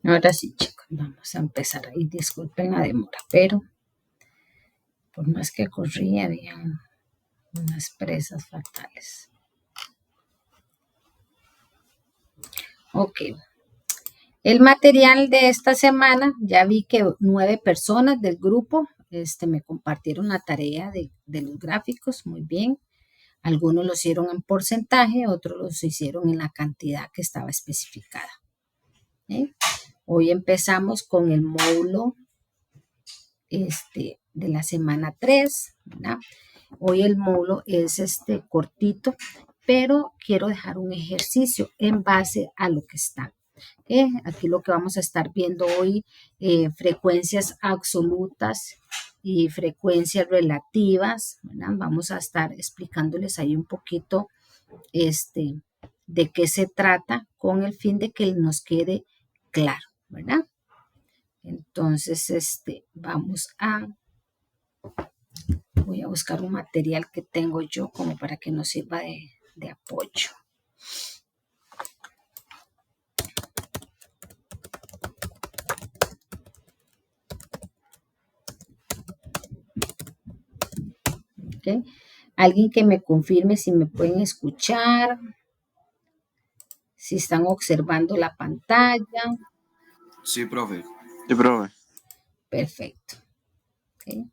Ahora sí, chicos, vamos a empezar ahí. Disculpen la demora, pero por más que corrí, habían unas presas fatales. Ok. El material de esta semana, ya vi que 9 personas del grupo me compartieron la tarea de los gráficos, muy bien. Algunos lo hicieron en porcentaje, otros los hicieron en la cantidad que estaba especificada. ¿Eh? Hoy empezamos con el módulo de la semana 3, ¿verdad? Hoy el módulo es cortito, pero quiero dejar un ejercicio en base a lo que está. Aquí lo que vamos a estar viendo hoy, frecuencias absolutas y frecuencias relativas, ¿verdad? Vamos a estar explicándoles ahí un poquito de qué se trata con el fin de que nos quede claro, ¿verdad? Entonces, voy a buscar un material que tengo yo como para que nos sirva de apoyo. ¿Okay? Alguien que me confirme si me pueden escuchar, si están observando la pantalla. Sí, profe. Sí, profe. Perfecto. ¿Okay?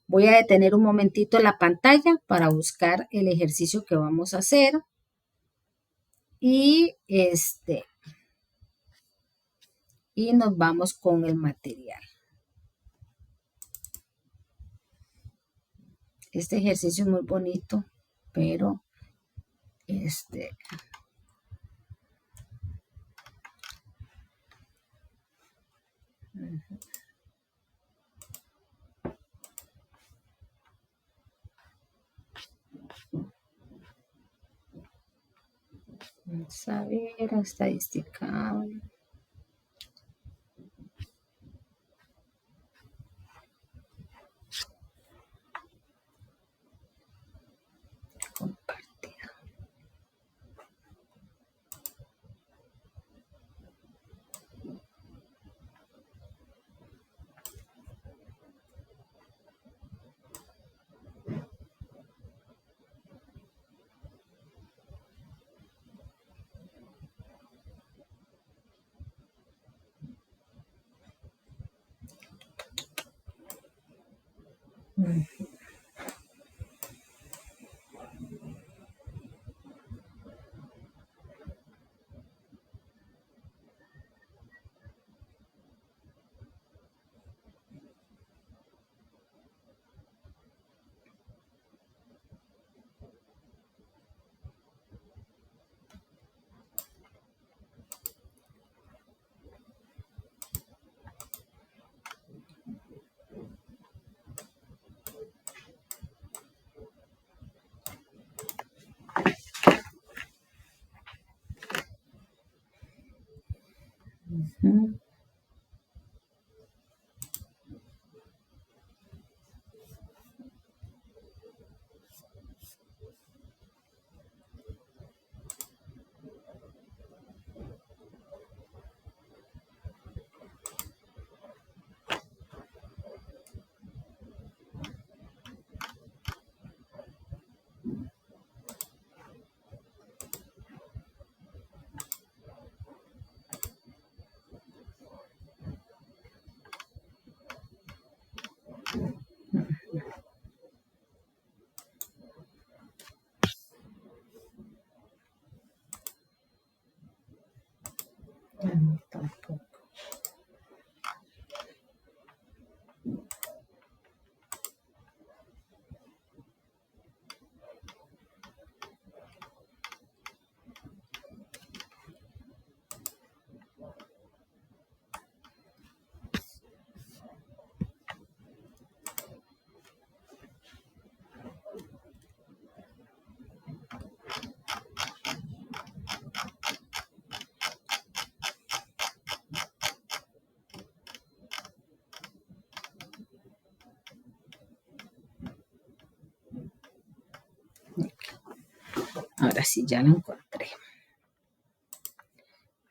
Voy a detener un momentito la pantalla para buscar el ejercicio que vamos a hacer. Y y nos vamos con el material. Este ejercicio es muy bonito, pero vamos a ver, estadística. Compartido. Tampoco. Ahora sí, ya lo encontré.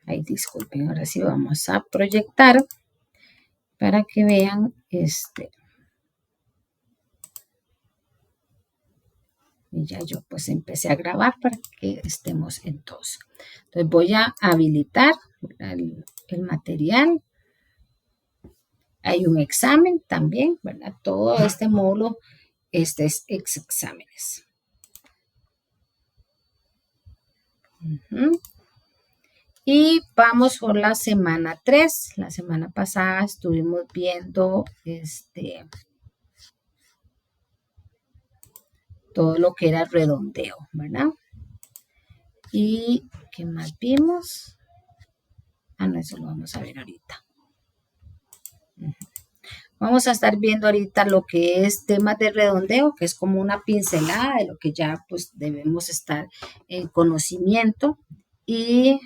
Ay, disculpen, ahora sí vamos a proyectar para que vean y ya yo pues empecé a grabar para que estemos en todos. Entonces voy a habilitar el material. Hay un examen también, ¿verdad? Todo este módulo, es exámenes. Y vamos por la semana 3. La semana pasada estuvimos viendo todo lo que era redondeo, ¿verdad? ¿Y qué más vimos? No, eso lo vamos a ver ahorita. Vamos a estar viendo ahorita lo que es temas de redondeo, que es como una pincelada de lo que ya pues debemos estar en conocimiento. Y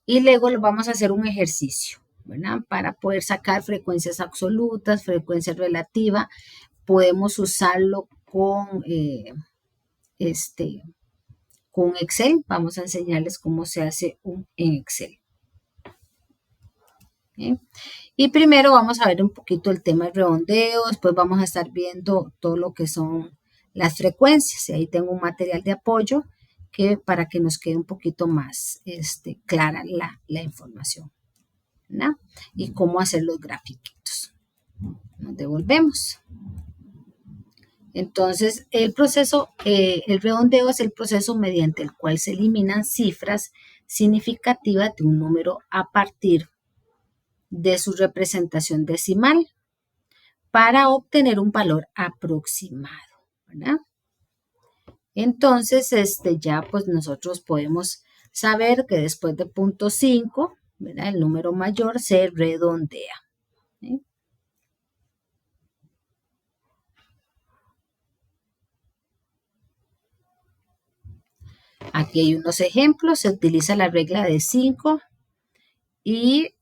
y luego vamos a hacer un ejercicio, ¿verdad? Para poder sacar frecuencias absolutas, frecuencia relativa, podemos usarlo con con Excel. Vamos a enseñarles cómo se hace en Excel. ¿Bien? Y primero vamos a ver un poquito el tema del redondeo, después vamos a estar viendo todo lo que son las frecuencias. Y ahí tengo un material de apoyo para que nos quede un poquito más clara la información, ¿verdad? Y cómo hacer los grafiquitos. Nos devolvemos. Entonces, el redondeo es el proceso mediante el cual se eliminan cifras significativas de un número a partir de su representación decimal para obtener un valor aproximado, ¿verdad? Entonces, ya pues nosotros podemos saber que después de 0.5, ¿verdad? El número mayor se redondea. ¿Sí? Aquí hay unos ejemplos, se utiliza la regla de 5 y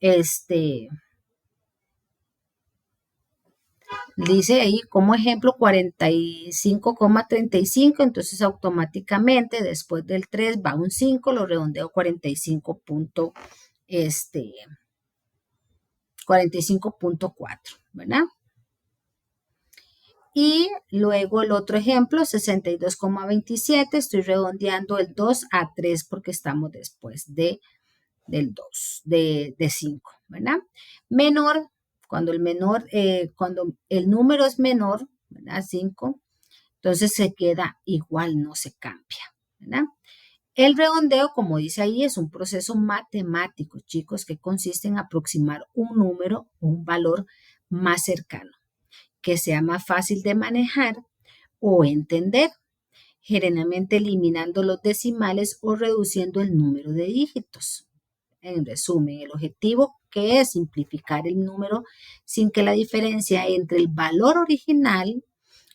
dice ahí como ejemplo 45,35, entonces automáticamente después del 3 va un 5, lo redondeo 45.4, ¿verdad? Y luego el otro ejemplo, 62,27, estoy redondeando el 2 a 3 porque estamos después del 2, de 5, ¿verdad? Menor, cuando el número es menor, ¿verdad? 5, entonces se queda igual, no se cambia, ¿verdad? El redondeo, como dice ahí, es un proceso matemático, chicos, que consiste en aproximar un número o un valor más cercano, que sea más fácil de manejar o entender, generalmente eliminando los decimales o reduciendo el número de dígitos. En resumen, el objetivo que es simplificar el número sin que la diferencia entre el valor original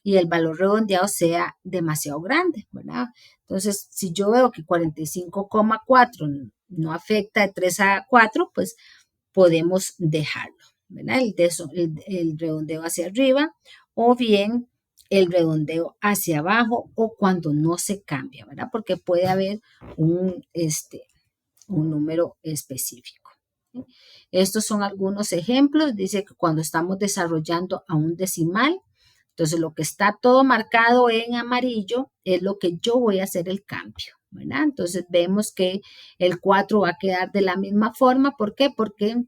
y el valor redondeado sea demasiado grande, ¿verdad? Entonces, si yo veo que 45,4 no afecta de 3 a 4, pues podemos dejarlo, ¿verdad? El redondeo hacia arriba o bien el redondeo hacia abajo o cuando no se cambia, ¿verdad? Porque puede haber un número específico. Estos son algunos ejemplos. Dice que cuando estamos desarrollando a un decimal, entonces lo que está todo marcado en amarillo es lo que yo voy a hacer el cambio, ¿verdad? Entonces vemos que el 4 va a quedar de la misma forma. ¿Por qué? Porque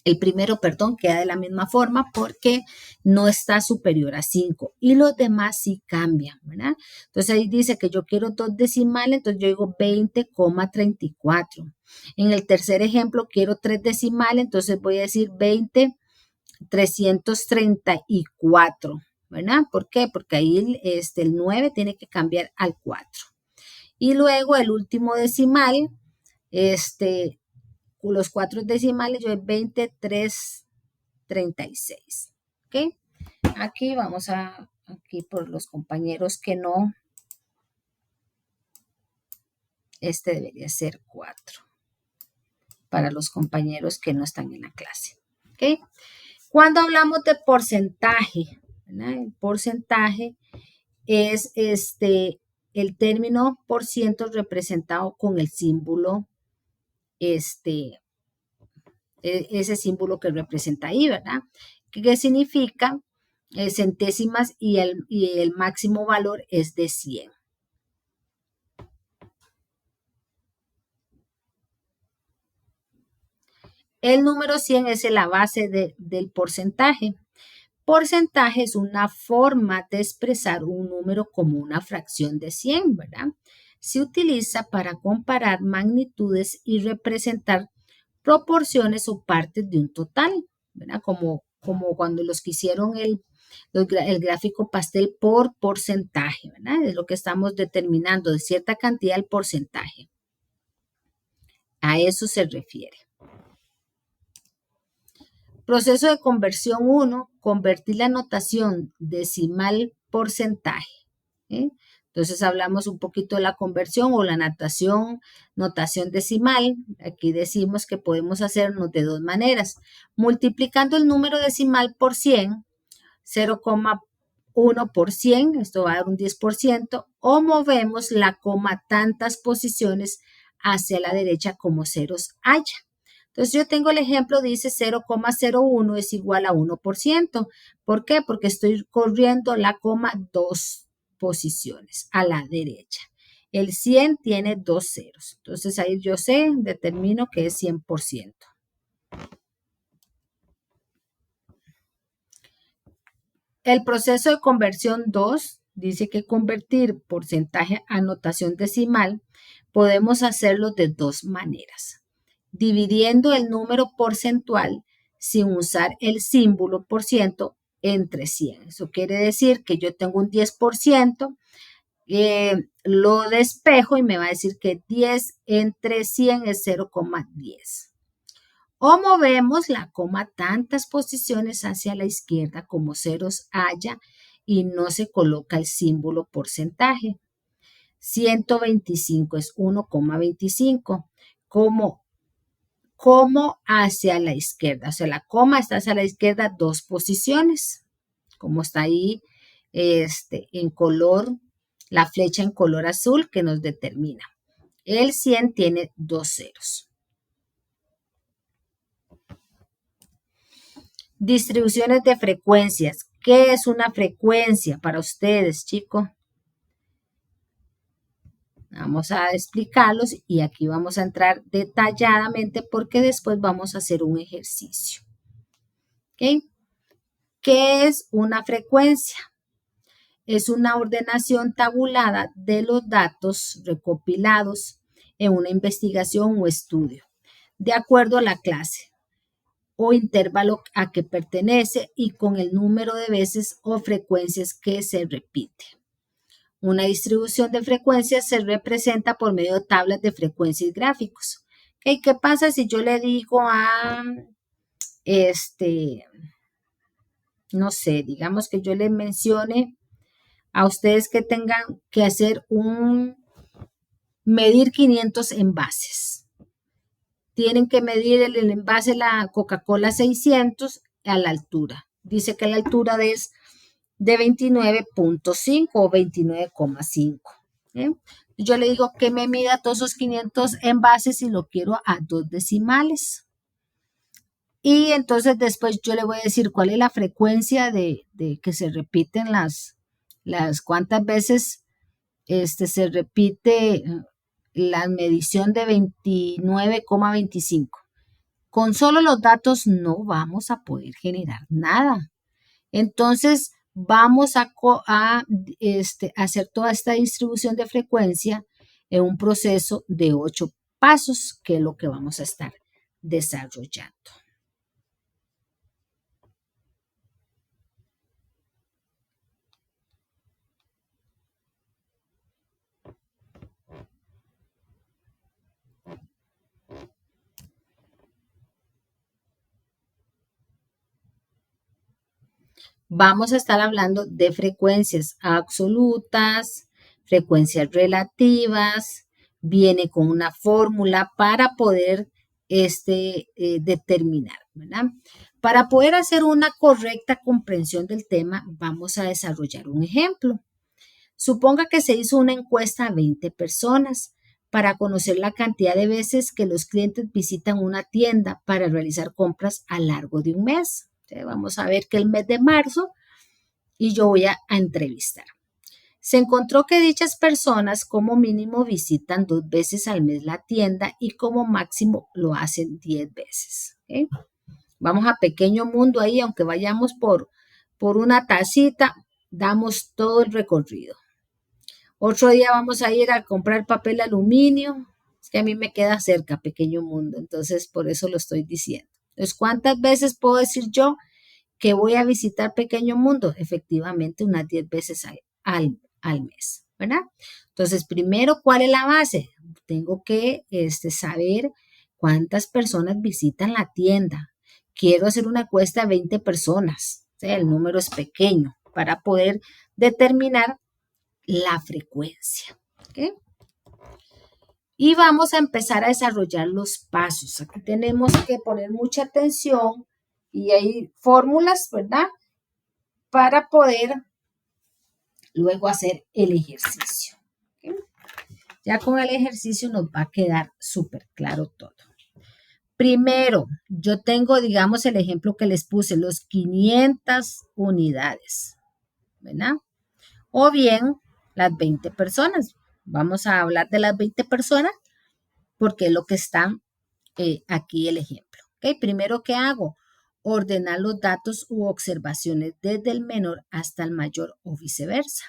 el primero, perdón, queda de la misma forma porque no está superior a 5 y los demás sí cambian, ¿verdad? Entonces ahí dice que yo quiero 2 decimales, entonces yo digo 20,34. En el tercer ejemplo quiero 3 decimales, entonces voy a decir 20,334, ¿verdad? ¿Por qué? Porque ahí el 9 tiene que cambiar al 4. Y luego el último decimal, los 4 decimales, yo es 23,36. ¿Ok? Aquí vamos aquí por los compañeros que no, debería ser 4. Para los compañeros que no están en la clase. ¿Ok? Cuando hablamos de porcentaje, ¿verdad? El porcentaje es el término por ciento representado con el símbolo, ese símbolo que representa ahí, ¿verdad? ¿Qué significa? Centésimas y el máximo valor es de 100. El número 100 es la base del porcentaje. Porcentaje es una forma de expresar un número como una fracción de 100, ¿verdad? Se utiliza para comparar magnitudes y representar proporciones o partes de un total, ¿verdad? Como cuando los que hicieron el gráfico pastel por porcentaje, ¿verdad? Es lo que estamos determinando de cierta cantidad el porcentaje. A eso se refiere. Proceso de conversión 1, convertir la notación decimal porcentaje. Entonces hablamos un poquito de la conversión o la notación decimal. Aquí decimos que podemos hacernos de dos maneras. Multiplicando el número decimal por 100, 0,1 por 100, esto va a dar un 10%, o movemos la coma tantas posiciones hacia la derecha como ceros haya. Entonces yo tengo el ejemplo, dice 0,01 es igual a 1%. ¿Por qué? Porque estoy corriendo la coma 2 posiciones a la derecha. El 100 tiene 2 ceros. Entonces ahí yo determino que es 100%. El proceso de conversión 2 dice que convertir porcentaje a notación decimal podemos hacerlo de dos maneras. Dividiendo el número porcentual sin usar el símbolo por ciento entre 100. Eso quiere decir que yo tengo un 10%, lo despejo y me va a decir que 10 entre 100 es 0,10. O movemos la coma tantas posiciones hacia la izquierda como ceros haya y no se coloca el símbolo porcentaje. 125 es 1,25. Como hacia la izquierda, o sea, la coma está hacia la izquierda 2 posiciones, como está ahí en color, la flecha en color azul que nos determina. El 100 tiene 2 ceros. Distribuciones de frecuencias. ¿Qué es una frecuencia para ustedes, chicos? Vamos a explicarlos y aquí vamos a entrar detalladamente porque después vamos a hacer un ejercicio. ¿Ok? ¿Qué es una frecuencia? Es una ordenación tabulada de los datos recopilados en una investigación o estudio, de acuerdo a la clase o intervalo a que pertenece y con el número de veces o frecuencias que se repite. Una distribución de frecuencias se representa por medio de tablas de frecuencia y gráficos. ¿Okay? ¿Qué pasa si yo le digo a, no sé, digamos que yo le mencione a ustedes que tengan que hacer medir 500 envases? Tienen que medir el envase la Coca-Cola 600 a la altura. Dice que la altura es de 29.5 o 29,5. Yo le digo que me mida todos esos 500 envases y lo quiero a 2 decimales. Y entonces después yo le voy a decir cuál es la frecuencia de que se repiten las cuántas veces se repite la medición de 29,25. Con solo los datos no vamos a poder generar nada. Entonces, vamos a hacer toda esta distribución de frecuencia en un proceso de 8 pasos, que es lo que vamos a estar desarrollando. Vamos a estar hablando de frecuencias absolutas, frecuencias relativas, viene con una fórmula para poder determinar, ¿verdad? Para poder hacer una correcta comprensión del tema, vamos a desarrollar un ejemplo. Suponga que se hizo una encuesta a 20 personas para conocer la cantidad de veces que los clientes visitan una tienda para realizar compras a lo largo de un mes. Entonces, vamos a ver que el mes de marzo y yo voy a entrevistar. Se encontró que dichas personas como mínimo visitan 2 veces al mes la tienda y como máximo lo hacen 10 veces. ¿Okay? Vamos a pequeño mundo ahí, aunque vayamos por una tacita, damos todo el recorrido. Otro día vamos a ir a comprar papel aluminio, es que a mí me queda cerca pequeño mundo, entonces por eso lo estoy diciendo. Entonces, ¿cuántas veces puedo decir yo que voy a visitar pequeño mundo? Efectivamente, unas 10 veces al mes, ¿verdad? Entonces, primero, ¿cuál es la base? Tengo que saber cuántas personas visitan la tienda. Quiero hacer una encuesta de 20 personas, o sea, el número es pequeño para poder determinar la frecuencia. ¿Okay? Y vamos a empezar a desarrollar los pasos. Aquí tenemos que poner mucha atención y hay fórmulas, ¿verdad? Para poder luego hacer el ejercicio. ¿Okay? Ya con el ejercicio nos va a quedar súper claro todo. Primero, yo tengo, digamos, el ejemplo que les puse, los 500 unidades, ¿verdad? O bien las 20 personas. Vamos a hablar de las 20 personas porque es lo que está aquí el ejemplo. ¿Okay? Primero, ¿qué hago? Ordenar los datos u observaciones desde el menor hasta el mayor o viceversa.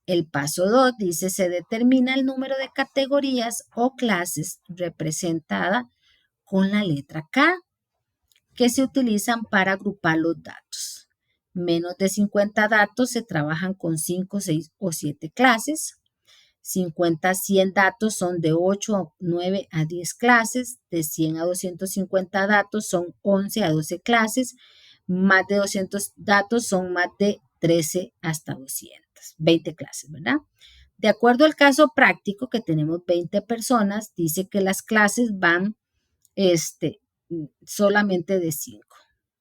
El paso 2 dice, se determina el número de categorías o clases representada con la letra K que se utilizan para agrupar los datos. Menos de 50 datos se trabajan con 5, 6 o 7 clases. 50 a 100 datos son de 8, 9 a 10 clases. De 100 a 250 datos son 11 a 12 clases. Más de 200 datos son más de 13 hasta 20 clases, ¿verdad? De acuerdo al caso práctico que tenemos 20 personas, dice que las clases van solamente de 5.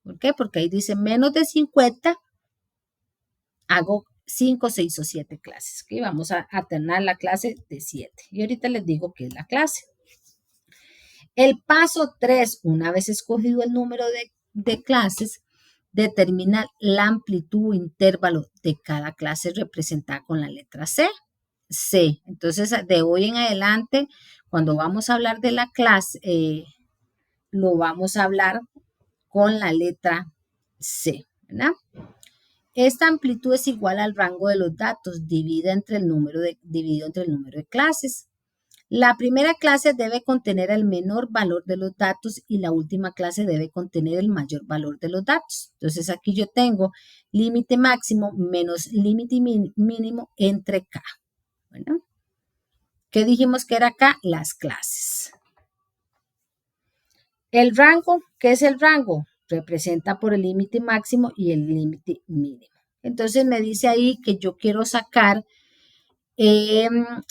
¿Por qué? Porque ahí dice menos de 50, hago 5, 6 o 7 clases. ¿Okay? Vamos a alternar la clase de 7. Y ahorita les digo qué es la clase. El paso 3, una vez escogido el número de clases, determina la amplitud o intervalo de cada clase representada con la letra C. C. Entonces, de hoy en adelante, cuando vamos a hablar de la clase, lo vamos a hablar con la letra C, ¿verdad? Esta amplitud es igual al rango de los datos dividido entre el número de clases. La primera clase debe contener el menor valor de los datos y la última clase debe contener el mayor valor de los datos. Entonces aquí yo tengo límite máximo menos límite mínimo entre K. Bueno, ¿qué dijimos que era acá? Las clases. El rango, ¿qué es el rango? Representa por el límite máximo y el límite mínimo. Entonces me dice ahí que yo quiero sacar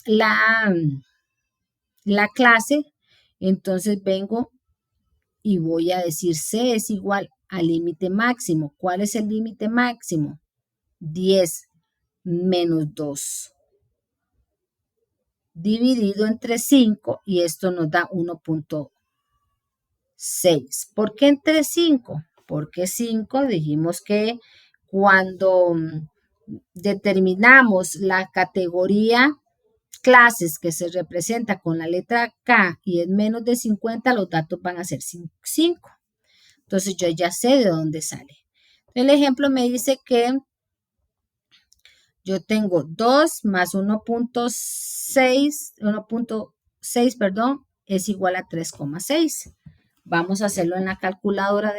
la clase. Entonces vengo y voy a decir C es igual al límite máximo. ¿Cuál es el límite máximo? 10 menos 2 dividido entre 5 y esto nos da 1.6. ¿Por qué entre 5? Porque 5 dijimos que cuando determinamos la categoría clases que se representa con la letra K y es menos de 50, los datos van a ser 5. Entonces yo ya sé de dónde sale. El ejemplo me dice que yo tengo 2 más 1.6, perdón, es igual a 3,6. Vamos a hacerlo en la calculadora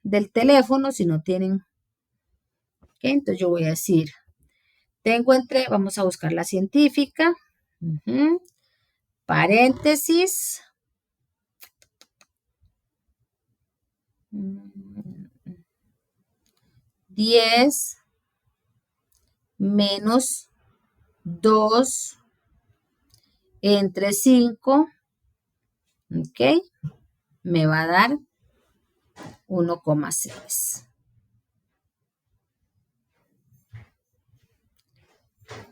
del teléfono si no tienen. ¿Okay? Entonces yo voy a decir, vamos a buscar la científica, paréntesis, 10 menos 2 entre 5, ¿ok? Me va a dar 1,6.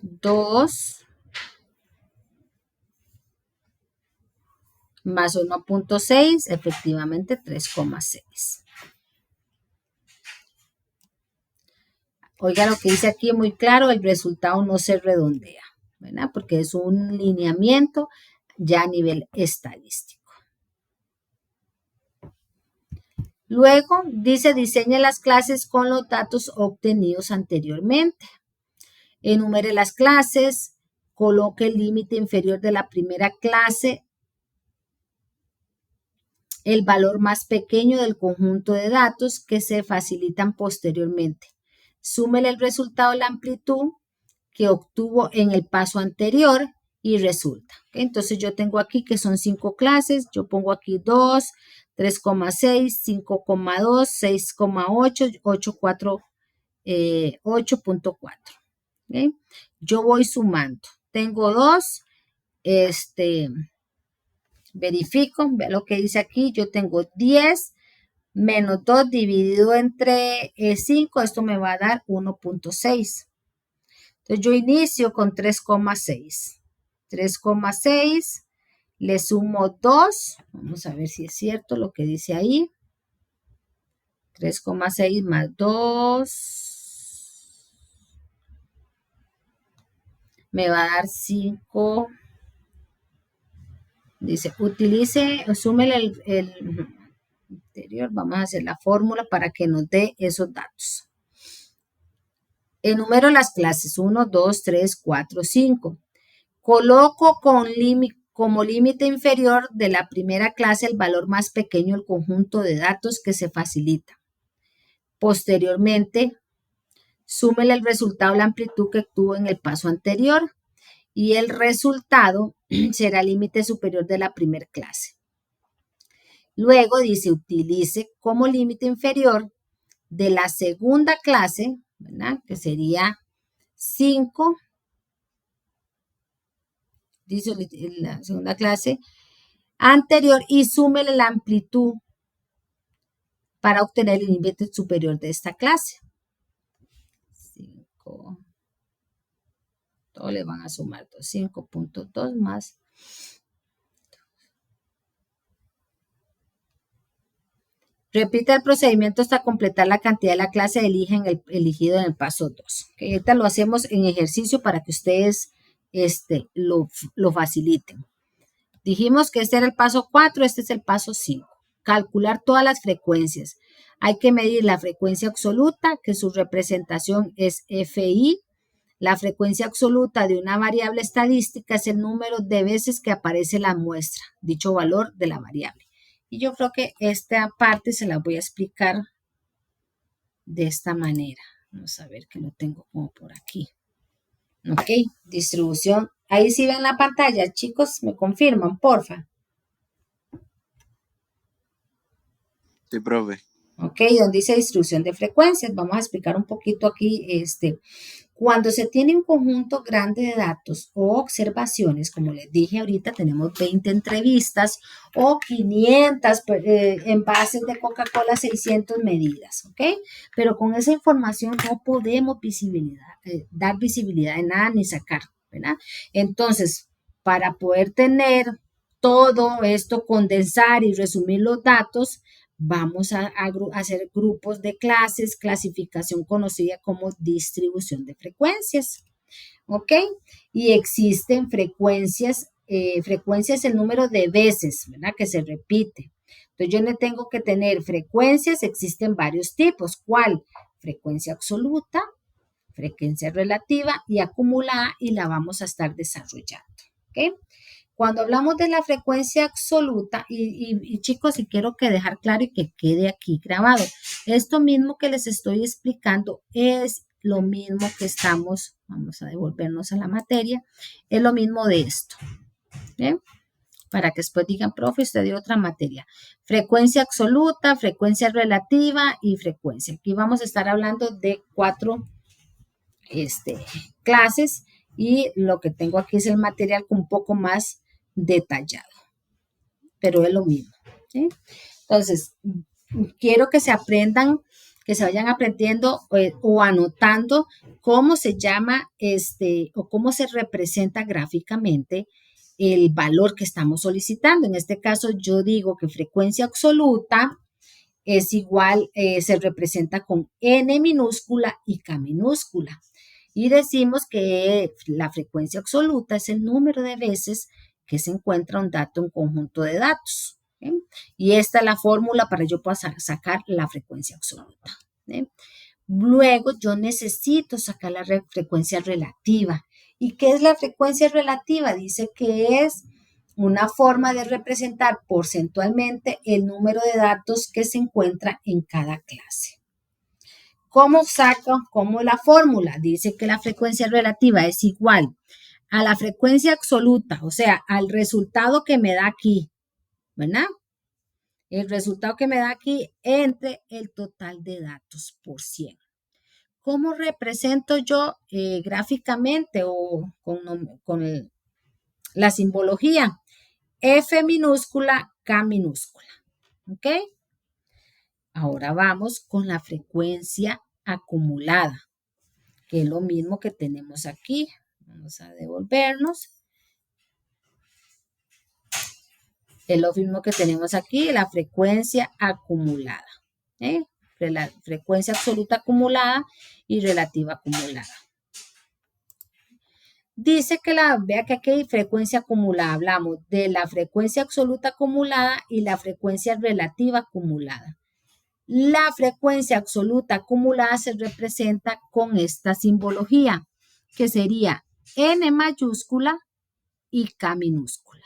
2 más 1.6, efectivamente 3,6. Oiga lo que dice aquí muy claro, el resultado no se redondea, ¿verdad? Porque es un lineamiento ya a nivel estadístico. Luego dice diseñe las clases con los datos obtenidos anteriormente. Enumere las clases, coloque el límite inferior de la primera clase, el valor más pequeño del conjunto de datos que se facilitan posteriormente. Súmele el resultado de la amplitud que obtuvo en el paso anterior y resulta. Entonces yo tengo aquí que son 5 clases, yo pongo aquí 2, 3,6, 5,2, 6,8, 8,4, 8.4. Yo voy sumando. Tengo 2, verifico, vea lo que dice aquí, yo tengo 10 menos 2 dividido entre 5, esto me va a dar 1.6. Entonces yo inicio con 3,6. 3,6, le sumo 2, vamos a ver si es cierto lo que dice ahí. 3,6 más 2 me va a dar 5. Dice, utilice, súmele el anterior, vamos a hacer la fórmula para que nos dé esos datos. Enumero las clases 1, 2, 3, 4, 5. Coloco como límite inferior de la primera clase el valor más pequeño del conjunto de datos que se facilita. Posteriormente, súmele el resultado la amplitud que tuvo en el paso anterior y el resultado será el límite superior de la primera clase. Luego dice, utilice como límite inferior de la segunda clase, ¿verdad? Que sería 5, dice la segunda clase anterior y súmele la amplitud para obtener el límite superior de esta clase. 5, todos le van a sumar 5.2 más. Repita el procedimiento hasta completar la cantidad de la clase elegido en el paso 2. ¿Okay? Ahorita lo hacemos en ejercicio para que ustedes lo faciliten. Dijimos que este era el paso 4, este es el paso 5. Calcular todas las frecuencias. Hay que medir la frecuencia absoluta, que su representación es FI. La frecuencia absoluta de una variable estadística es el número de veces que aparece la muestra, dicho valor de la variable. Y yo creo que esta parte se la voy a explicar de esta manera. Vamos a ver que lo tengo como por aquí. Ok, distribución. Ahí sí ven la pantalla, chicos, me confirman, porfa. Sí, profe. Ok, donde dice distribución de frecuencias, vamos a explicar un poquito aquí, cuando se tiene un conjunto grande de datos o observaciones, como les dije ahorita, tenemos 20 entrevistas o 500 envases de Coca-Cola, 600 medidas, ¿ok? Pero con esa información no podemos dar visibilidad de nada ni sacar, ¿verdad? Entonces, para poder tener todo esto, condensar y resumir los datos, vamos a hacer grupos de clases, clasificación conocida como distribución de frecuencias, ¿ok? Y existen frecuencias, frecuencia es el número de veces, ¿verdad? Que se repite. Entonces yo no tengo que tener frecuencias, existen varios tipos. ¿Cuál? Frecuencia absoluta, frecuencia relativa y acumulada y la vamos a estar desarrollando, ¿ok? Cuando hablamos de la frecuencia absoluta, y chicos, y quiero que dejar claro y que quede aquí grabado, esto mismo que les estoy explicando es lo mismo que estamos, vamos a devolvernos a la materia, es lo mismo de esto, ¿bien? Para que después digan, profe, usted dio otra materia. Frecuencia absoluta, frecuencia relativa y frecuencia. Aquí vamos a estar hablando de 4 clases y lo que tengo aquí es el material un poco más detallado, pero es lo mismo, ¿sí? Entonces, quiero que se aprendan que se vayan aprendiendo o anotando cómo se llama o cómo se representa gráficamente el valor que estamos solicitando. En este caso, yo digo que frecuencia absoluta es igual, se representa con N minúscula y K minúscula. Y decimos que la frecuencia absoluta es el número de veces que se encuentra un dato en conjunto de datos. ¿Sí? Y esta es la fórmula para yo poder sacar la frecuencia absoluta. ¿Sí? Luego yo necesito sacar la frecuencia relativa. ¿Y qué es la frecuencia relativa? Dice que es una forma de representar porcentualmente el número de datos que se encuentra en cada clase. ¿Cómo saco? ¿Cómo la fórmula? Dice que la frecuencia relativa es igual a la frecuencia absoluta, o sea, al resultado que me da aquí, ¿verdad? El resultado que me da aquí entre el total de datos por 100. ¿Cómo represento yo gráficamente o con la simbología? F minúscula, K minúscula. ¿Ok? Ahora vamos con la frecuencia acumulada, que es lo mismo que tenemos aquí. Vamos a devolvernos. Es lo mismo que tenemos aquí, la frecuencia acumulada. La frecuencia absoluta acumulada y relativa acumulada. Dice que vea que aquí hay frecuencia acumulada. Hablamos de la frecuencia absoluta acumulada y la frecuencia relativa acumulada. La frecuencia absoluta acumulada se representa con esta simbología, que sería N mayúscula y K minúscula.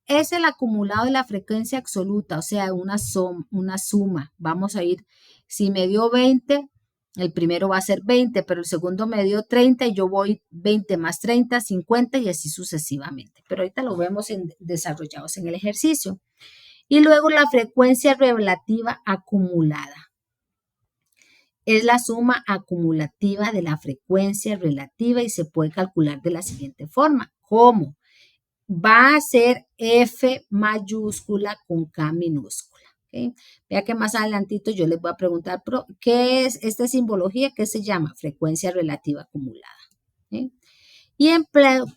Es el acumulado de la frecuencia absoluta, o sea, una suma. Vamos a ir, si me dio 20, el primero va a ser 20, pero el segundo me dio 30 y yo voy 20 más 30, 50 y así sucesivamente. Pero ahorita lo vemos desarrollados en el ejercicio. Y luego la frecuencia relativa acumulada. Es la suma acumulativa de la frecuencia relativa y se puede calcular de la siguiente forma. ¿Cómo? Va a ser F mayúscula con K minúscula. ¿Okay? Vea que más adelantito yo les voy a preguntar, ¿qué es esta simbología? ¿Qué se llama? Frecuencia relativa acumulada. ¿Okay? Y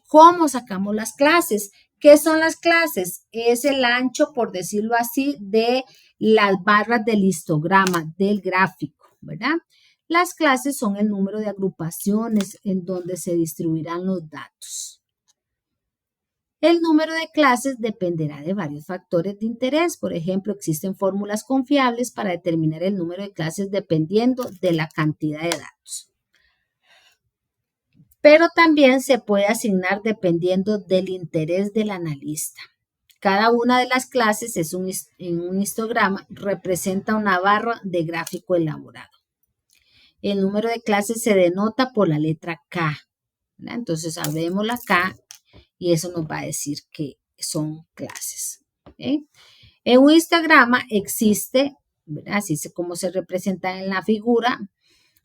¿cómo sacamos las clases? ¿Qué son las clases? Es el ancho, por decirlo así, de las barras del histograma, del gráfico, ¿verdad? Las clases son el número de agrupaciones en donde se distribuirán los datos. El número de clases dependerá de varios factores de interés. Por ejemplo, existen fórmulas confiables para determinar el número de clases dependiendo de la cantidad de datos. Pero también se puede asignar dependiendo del interés del analista. Cada una de las clases en un histograma representa una barra de gráfico elaborado. El número de clases se denota por la letra K. ¿Verdad? Entonces sabemos la K y eso nos va a decir que son clases. ¿Okay? En un histograma existe, ¿verdad? Así es como se representa en la figura.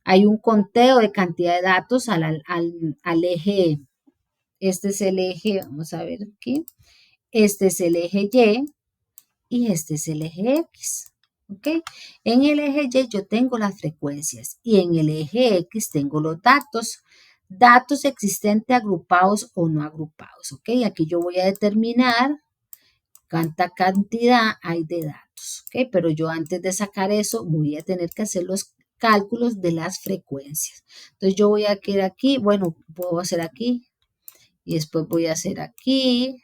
Hay un conteo de cantidad de datos al eje. Este es el eje, vamos a ver aquí. Este es el eje Y este es el eje X. ¿Ok? En el eje Y yo tengo las frecuencias y en el eje X tengo los datos. Datos existentes agrupados o no agrupados. ¿Ok? Aquí yo voy a determinar cuánta cantidad hay de datos. ¿Ok? Pero yo antes de sacar eso voy a tener que hacer los cálculos de las frecuencias. Entonces yo voy a quedar aquí, bueno, puedo hacer aquí y después voy a hacer aquí.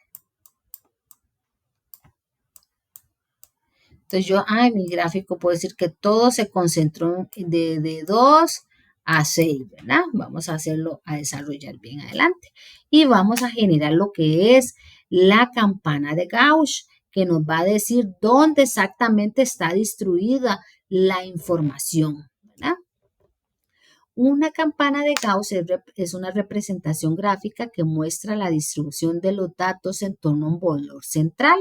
Entonces yo, en mi gráfico puedo decir que todo se concentró de 2 a 6, ¿verdad? Vamos a hacerlo, a desarrollar bien adelante. Y vamos a generar lo que es la campana de Gauss, que nos va a decir dónde exactamente está distribuida la información, ¿verdad? Una campana de Gauss es una representación gráfica que muestra la distribución de los datos en torno a un valor central.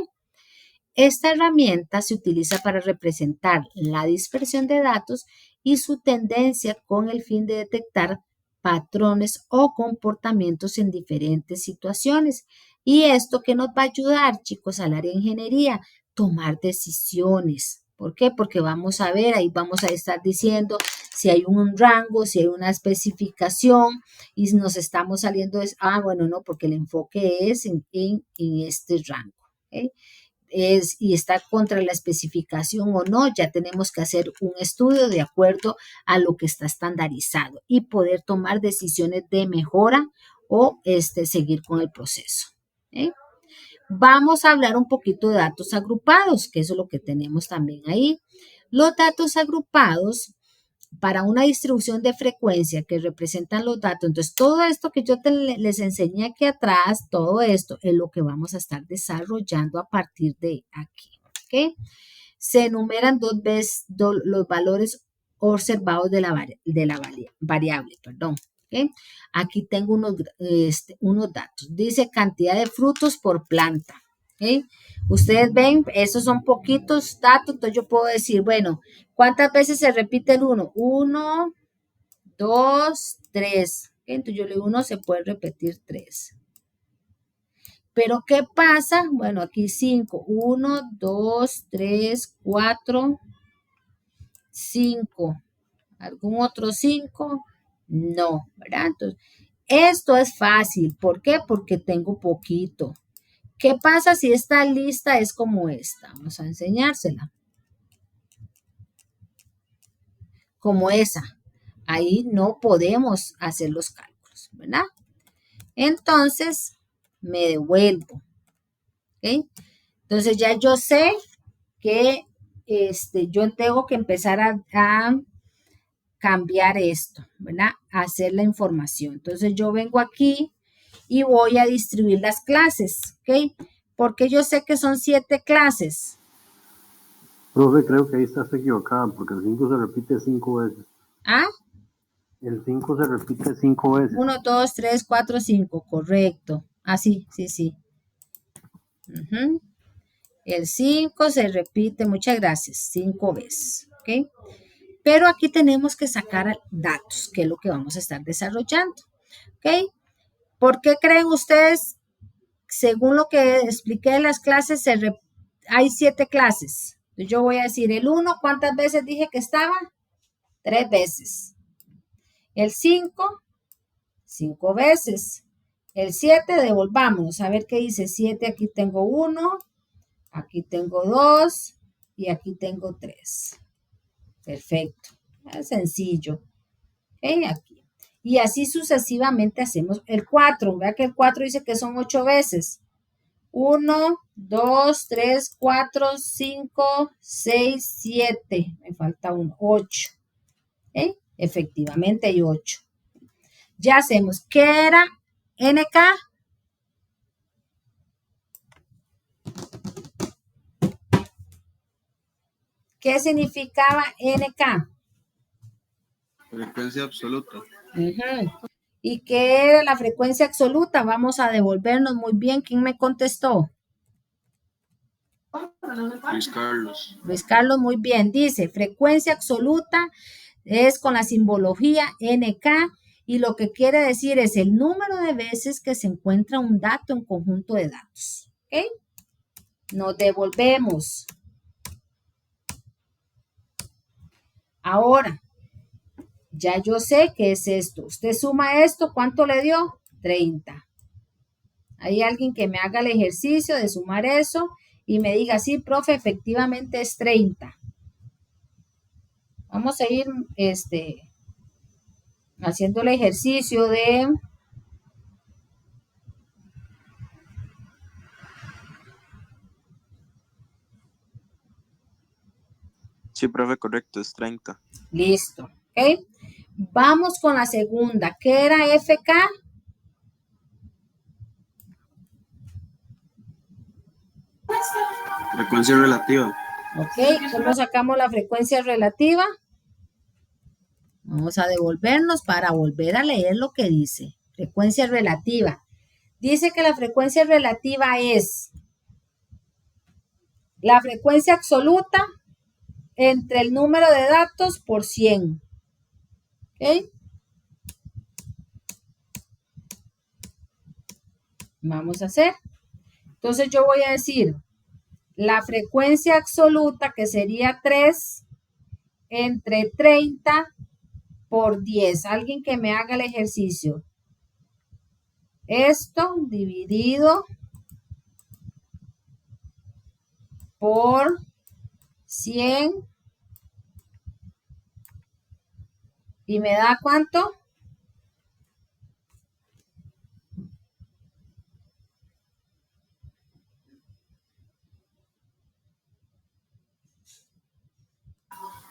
Esta herramienta se utiliza para representar la dispersión de datos y su tendencia con el fin de detectar patrones o comportamientos en diferentes situaciones. Y esto que nos va a ayudar, chicos, al área de ingeniería, tomar decisiones, ¿Por qué? Porque vamos a ver, ahí vamos a estar diciendo si hay un rango, si hay una especificación y nos estamos saliendo de, bueno, no, porque el enfoque es en este rango. ¿Okay? Y está contra la especificación o no, ya tenemos que hacer un estudio de acuerdo a lo que está estandarizado y poder tomar decisiones de mejora o seguir con el proceso. ¿Okay? Vamos a hablar un poquito de datos agrupados, que eso es lo que tenemos también ahí. Los datos agrupados para una distribución de frecuencia que representan los datos. Entonces, todo esto que yo les enseñé aquí atrás, todo esto es lo que vamos a estar desarrollando a partir de aquí. ¿Okay? Se enumeran dos veces los valores observados de la variable. Perdón. ¿Okay? Aquí tengo unos datos. Dice cantidad de frutos por planta. ¿Okay? Ustedes ven, esos son poquitos datos, entonces yo puedo decir, bueno, ¿cuántas veces se repite el 1? 1, 2, 3. ¿Okay? Entonces yo le digo, 1 se puede repetir 3. Pero ¿qué pasa? Bueno, aquí 5. 1, 2, 3, 4, 5. ¿Algún otro 5? No, ¿verdad? Entonces, esto es fácil. ¿Por qué? Porque tengo poquito. ¿Qué pasa si esta lista es como esta? Vamos a enseñársela. Como esa. Ahí no podemos hacer los cálculos, ¿verdad? Entonces, me devuelvo. ¿Ok? Entonces, ya yo sé que yo tengo que empezar a cambiar esto, ¿verdad? A hacer la información. Entonces, yo vengo aquí y voy a distribuir las clases, ¿ok? Porque yo sé que son 7 clases. Profe, creo que ahí estás equivocada porque el 5 se repite 5 veces. ¿Ah? El 5 se repite 5 veces. 1, 2, 3, 4, 5, correcto. Ah, sí. El 5 se repite, muchas gracias, 5 veces, ¿ok? Pero aquí tenemos que sacar datos, que es lo que vamos a estar desarrollando, ¿ok? ¿Por qué creen ustedes, según lo que expliqué en las clases, hay 7 clases? Yo voy a decir, el 1, ¿cuántas veces dije que estaba? 3 veces. El 5, 5 veces. El 7, devolvámonos, a ver qué dice 7, aquí tengo 1, aquí tengo 2 y aquí tengo 3. Perfecto, es sencillo. ¿Okay? Aquí. Y así sucesivamente hacemos el 4. Vea que el 4 dice que son 8 veces. 1, 2, 3, 4, 5, 6, 7. Me falta 1, 8. ¿Okay? Efectivamente hay 8. Ya hacemos. ¿Qué era NK? ¿Qué significaba NK? Frecuencia absoluta. ¿Y qué era la frecuencia absoluta? Vamos a devolvernos muy bien. ¿Quién me contestó? Luis Carlos. Luis Carlos, muy bien. Dice, frecuencia absoluta es con la simbología NK y lo que quiere decir es el número de veces que se encuentra un dato en conjunto de datos. ¿Ok? Nos devolvemos. Ahora, ya yo sé qué es esto. Usted suma esto, ¿cuánto le dio? 30. Hay alguien que me haga el ejercicio de sumar eso y me diga, sí, profe, efectivamente es 30. Vamos a ir haciendo el ejercicio de... Sí, profe, correcto, es 30. Listo, ¿ok? Vamos con la segunda. ¿Qué era FK? Frecuencia relativa. ¿Ok? ¿Cómo sacamos la frecuencia relativa? Vamos a devolvernos para volver a leer lo que dice. Frecuencia relativa. Dice que la frecuencia relativa es la frecuencia absoluta entre el número de datos por 100. ¿Ok? Vamos a hacer. Entonces yo voy a decir la frecuencia absoluta, que sería 3 entre 30 por 10. Alguien que me haga el ejercicio. Esto dividido por 100 y me da ¿cuánto?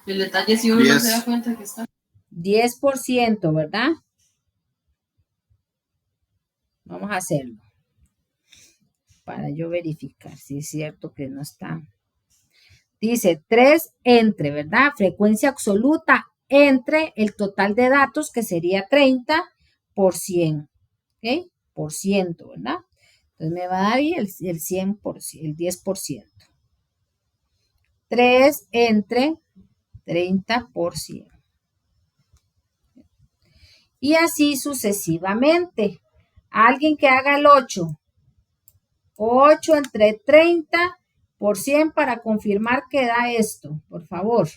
El detalle si uno no se da cuenta que está. 10%, ¿verdad? Vamos a hacerlo para yo verificar si es cierto que no está. Dice 3 entre, ¿verdad? Frecuencia absoluta entre el total de datos, que sería 30 por 100. ¿Ok? Por ciento, ¿verdad? Entonces me va a dar ahí el 100%, el 10%. 3 entre 30 por 100. Y así sucesivamente. Alguien que haga el 8. 8 entre 30 por 100 para confirmar que da esto, por favor.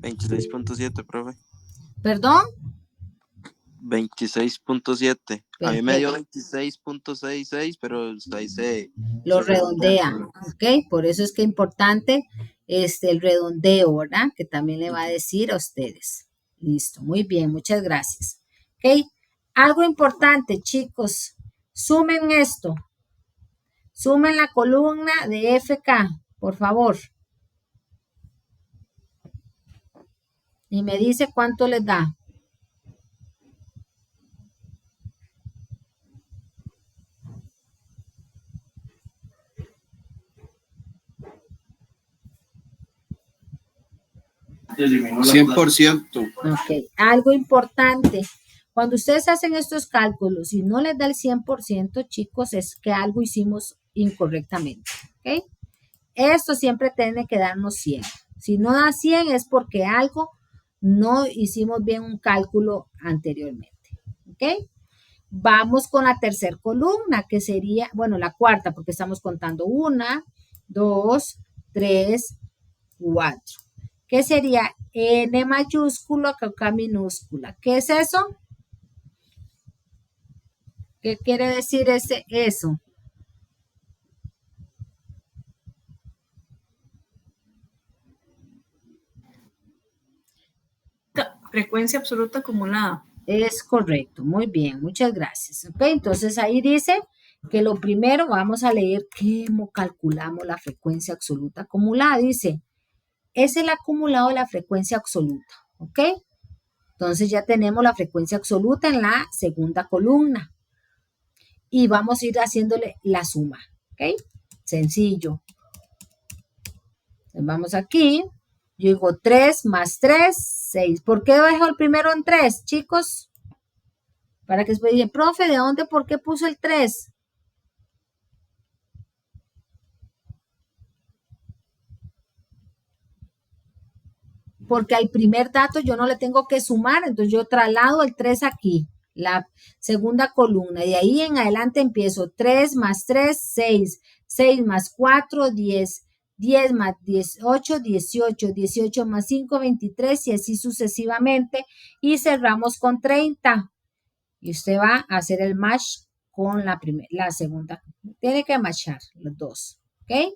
$26.7, profe. ¿Perdón? 26.7. A mí me dio Perfecto. 26.66, pero usted dice... Lo redondea, ¿ok? Por eso es que es importante el redondeo, ¿verdad? Que también le va a decir a ustedes. Listo, muy bien, muchas gracias. ¿Ok? Algo importante, chicos, sumen esto. Sumen la columna de FK, por favor. Y me dice cuánto les da. $100%. Ok, algo importante. Cuando ustedes hacen estos cálculos y no les da el 100%, chicos, es que algo hicimos incorrectamente. ¿Ok? Esto siempre tiene que darnos 100. Si no da 100 es porque algo no hicimos bien un cálculo anteriormente. ¿Ok? Vamos con la tercera columna, que sería, bueno, la cuarta, porque estamos contando 1, 2, 3, 4. ¿Qué sería N mayúscula con K minúscula? ¿Qué es eso? ¿Qué quiere decir eso? Frecuencia absoluta acumulada. Es correcto, muy bien, muchas gracias. Ok, entonces ahí dice que lo primero vamos a leer cómo calculamos la frecuencia absoluta acumulada. Dice, es el acumulado de la frecuencia absoluta, ¿ok? Entonces ya tenemos la frecuencia absoluta en la segunda columna. Y vamos a ir haciéndole la suma, ¿ok? Sencillo. Entonces vamos aquí. Yo digo 3 más 3, 6. ¿Por qué dejo el primero en 3, chicos? Para que después digan, profe, ¿de dónde, por qué puso el 3? Porque al primer dato yo no le tengo que sumar, entonces yo traslado el 3 aquí, la segunda columna. De ahí en adelante empiezo 3 más 3, 6. 6 más 4, 10. 10 más 18, 18. 18 más 5, 23 y así sucesivamente. Y cerramos con 30. Y usted va a hacer el match con la segunda. Tiene que matchar los dos. ¿Ok?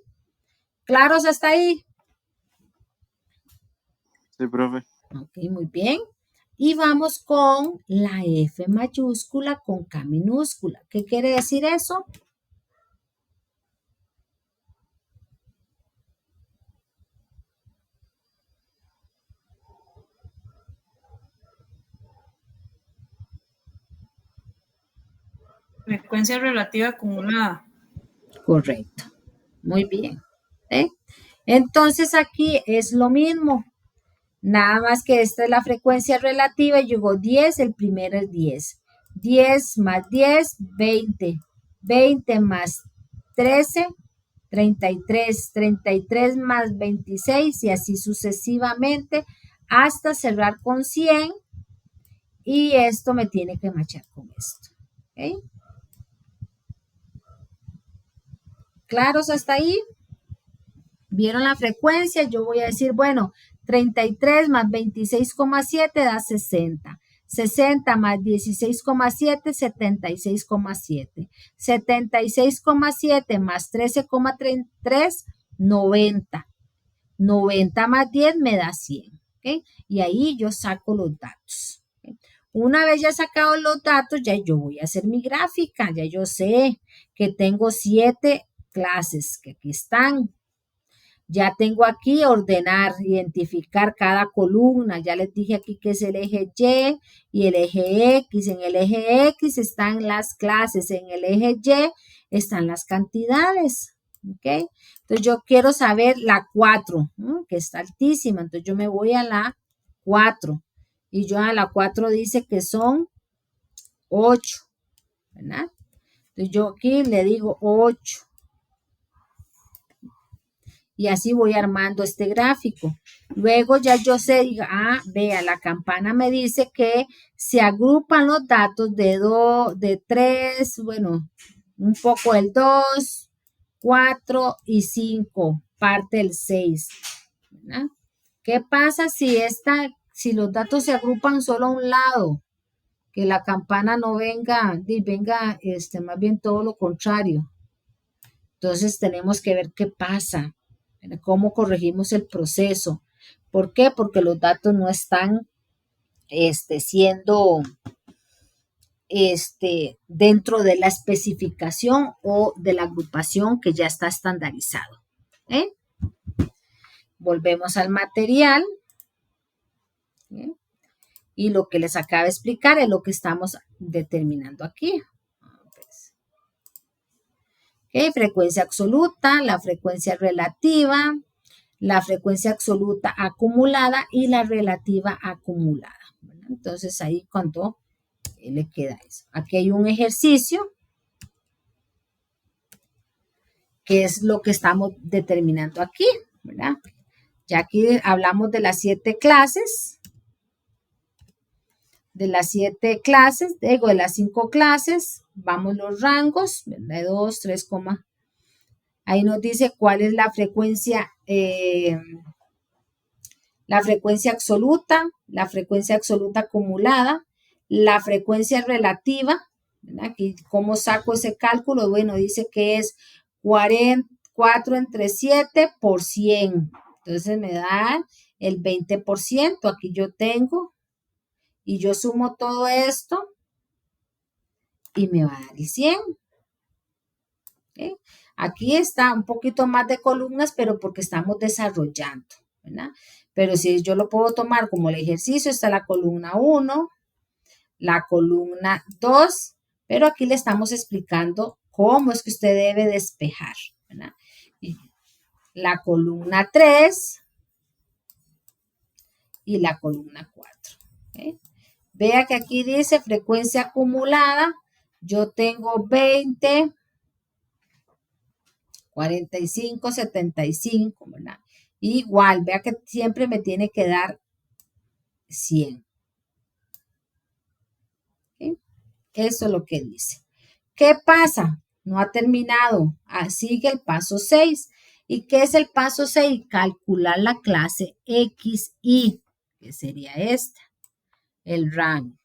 ¿Claros hasta ahí? Sí, profe. Ok, muy bien. Y vamos con la F mayúscula con K minúscula. ¿Qué quiere decir eso? Frecuencia relativa acumulada. Correcto. Muy bien. ¿Eh? Entonces aquí es lo mismo. Nada más que esta es la frecuencia relativa. Y llegó 10, el primero es 10. 10 más 10, 20. 20 más 13, 33. 33 más 26 y así sucesivamente hasta cerrar con 100. Y esto me tiene que machar con esto. ¿Ok? ¿Claros hasta ahí? ¿Vieron la frecuencia? Yo voy a decir, bueno, 33 más 26,7 da 60. 60 más 16,7, 76,7. 76,7 más 13,3, 90. 90 más 10 me da 100. ¿Ok? Y ahí yo saco los datos. ¿Ok? Una vez ya sacado los datos, ya yo voy a hacer mi gráfica. Ya yo sé que tengo 7 clases que aquí están. Ya tengo aquí ordenar, identificar cada columna. Ya les dije aquí que es el eje Y el eje X. En el eje X están las clases. En el eje Y están las cantidades. ¿Ok? Entonces yo quiero saber la 4, que está altísima. Entonces yo me voy a la 4. Y yo a la 4 dice que son 8. ¿Verdad? Entonces yo aquí le digo 8. Y así voy armando este gráfico. Luego ya yo sé, diga, vea, la campana me dice que se agrupan los datos de 3, bueno, un poco el 2, 4 y 5, parte del 6. ¿Verdad? ¿Qué pasa si los datos se agrupan solo a un lado? Que la campana no venga, más bien todo lo contrario. Entonces tenemos que ver qué pasa. ¿Cómo corregimos el proceso? ¿Por qué? Porque los datos no están siendo dentro de la especificación o de la agrupación que ya está estandarizado. ¿Eh? Volvemos al material. ¿Eh? Y lo que les acabo de explicar es lo que estamos determinando aquí. ¿Okay? Frecuencia absoluta, la frecuencia relativa, la frecuencia absoluta acumulada y la relativa acumulada. ¿Verdad? Entonces ahí cuando le queda eso. Aquí hay un ejercicio que es lo que estamos determinando aquí, ¿verdad? Ya aquí hablamos de las 7 clases, de las 5 clases, vamos los rangos, ¿verdad? 2, 3, ahí nos dice cuál es la frecuencia absoluta, la frecuencia absoluta acumulada, la frecuencia relativa. ¿Verdad? Aquí, ¿cómo saco ese cálculo? Bueno, dice que es 4 entre 7 por 100. Entonces me da el 20%. Aquí yo tengo y yo sumo todo esto y me va a dar el 100. ¿Okay? Aquí está un poquito más de columnas, pero porque estamos desarrollando, ¿verdad? Pero si yo lo puedo tomar como el ejercicio, está la columna 1, la columna 2, pero aquí le estamos explicando cómo es que usted debe despejar, ¿verdad? La columna 3 y la columna 4. ¿Okay? Vea que aquí dice frecuencia acumulada, yo tengo 20, 45, 75, ¿verdad? Igual, vea que siempre me tiene que dar 100. ¿Okay? Eso es lo que dice. ¿Qué pasa? No ha terminado. Sigue el paso 6. ¿Y qué es el paso 6? Calcular la clase XY, que sería esta, el rango.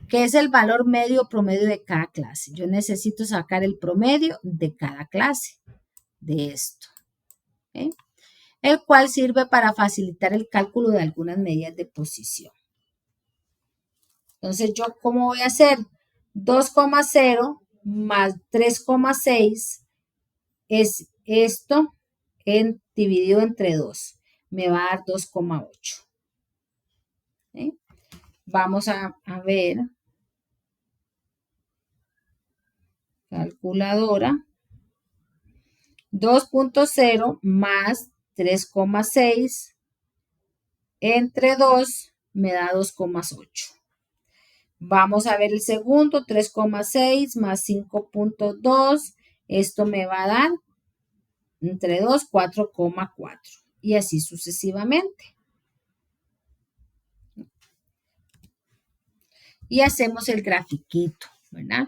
¿Qué es el valor medio promedio de cada clase? Yo necesito sacar el promedio de cada clase de esto. ¿Okay? El cual sirve para facilitar el cálculo de algunas medidas de posición. Entonces, ¿yo cómo voy a hacer? 2,0 más 3,6 es esto dividido entre 2. Me va a dar 2,8. ¿Okay? Vamos a ver. Calculadora. 2,0 más 3,6 entre 2 me da 2,8. Vamos a ver el segundo, 3,6 más 5,2. Esto me va a dar entre 2, 4,4. Y así sucesivamente. Y hacemos el grafiquito, ¿verdad?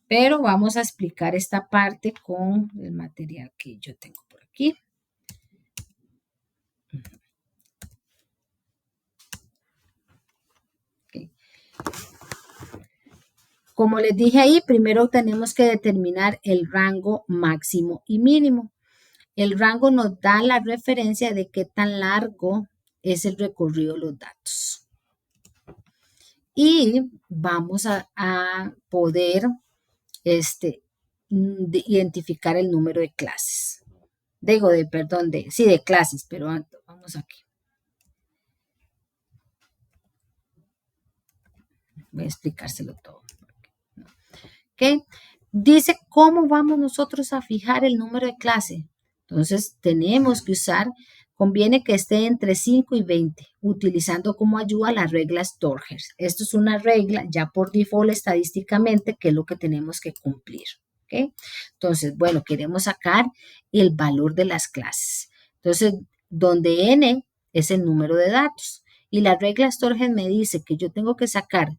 Pero vamos a explicar esta parte con el material que yo tengo por aquí. Okay. Como les dije ahí, primero tenemos que determinar el rango máximo y mínimo. El rango nos da la referencia de qué tan largo es el recorrido de los datos. Y vamos a poder identificar el número de clases. De clases, pero vamos aquí. Voy a explicárselo todo. ¿Ok? Dice cómo vamos nosotros a fijar el número de clase. Entonces, tenemos que conviene que esté entre 5 y 20, utilizando como ayuda la regla Storger. Esto es una regla ya por default estadísticamente, que es lo que tenemos que cumplir. ¿Ok? Entonces, bueno, queremos sacar el valor de las clases. Entonces, donde n es el número de datos. Y la regla Storger me dice que yo tengo que sacar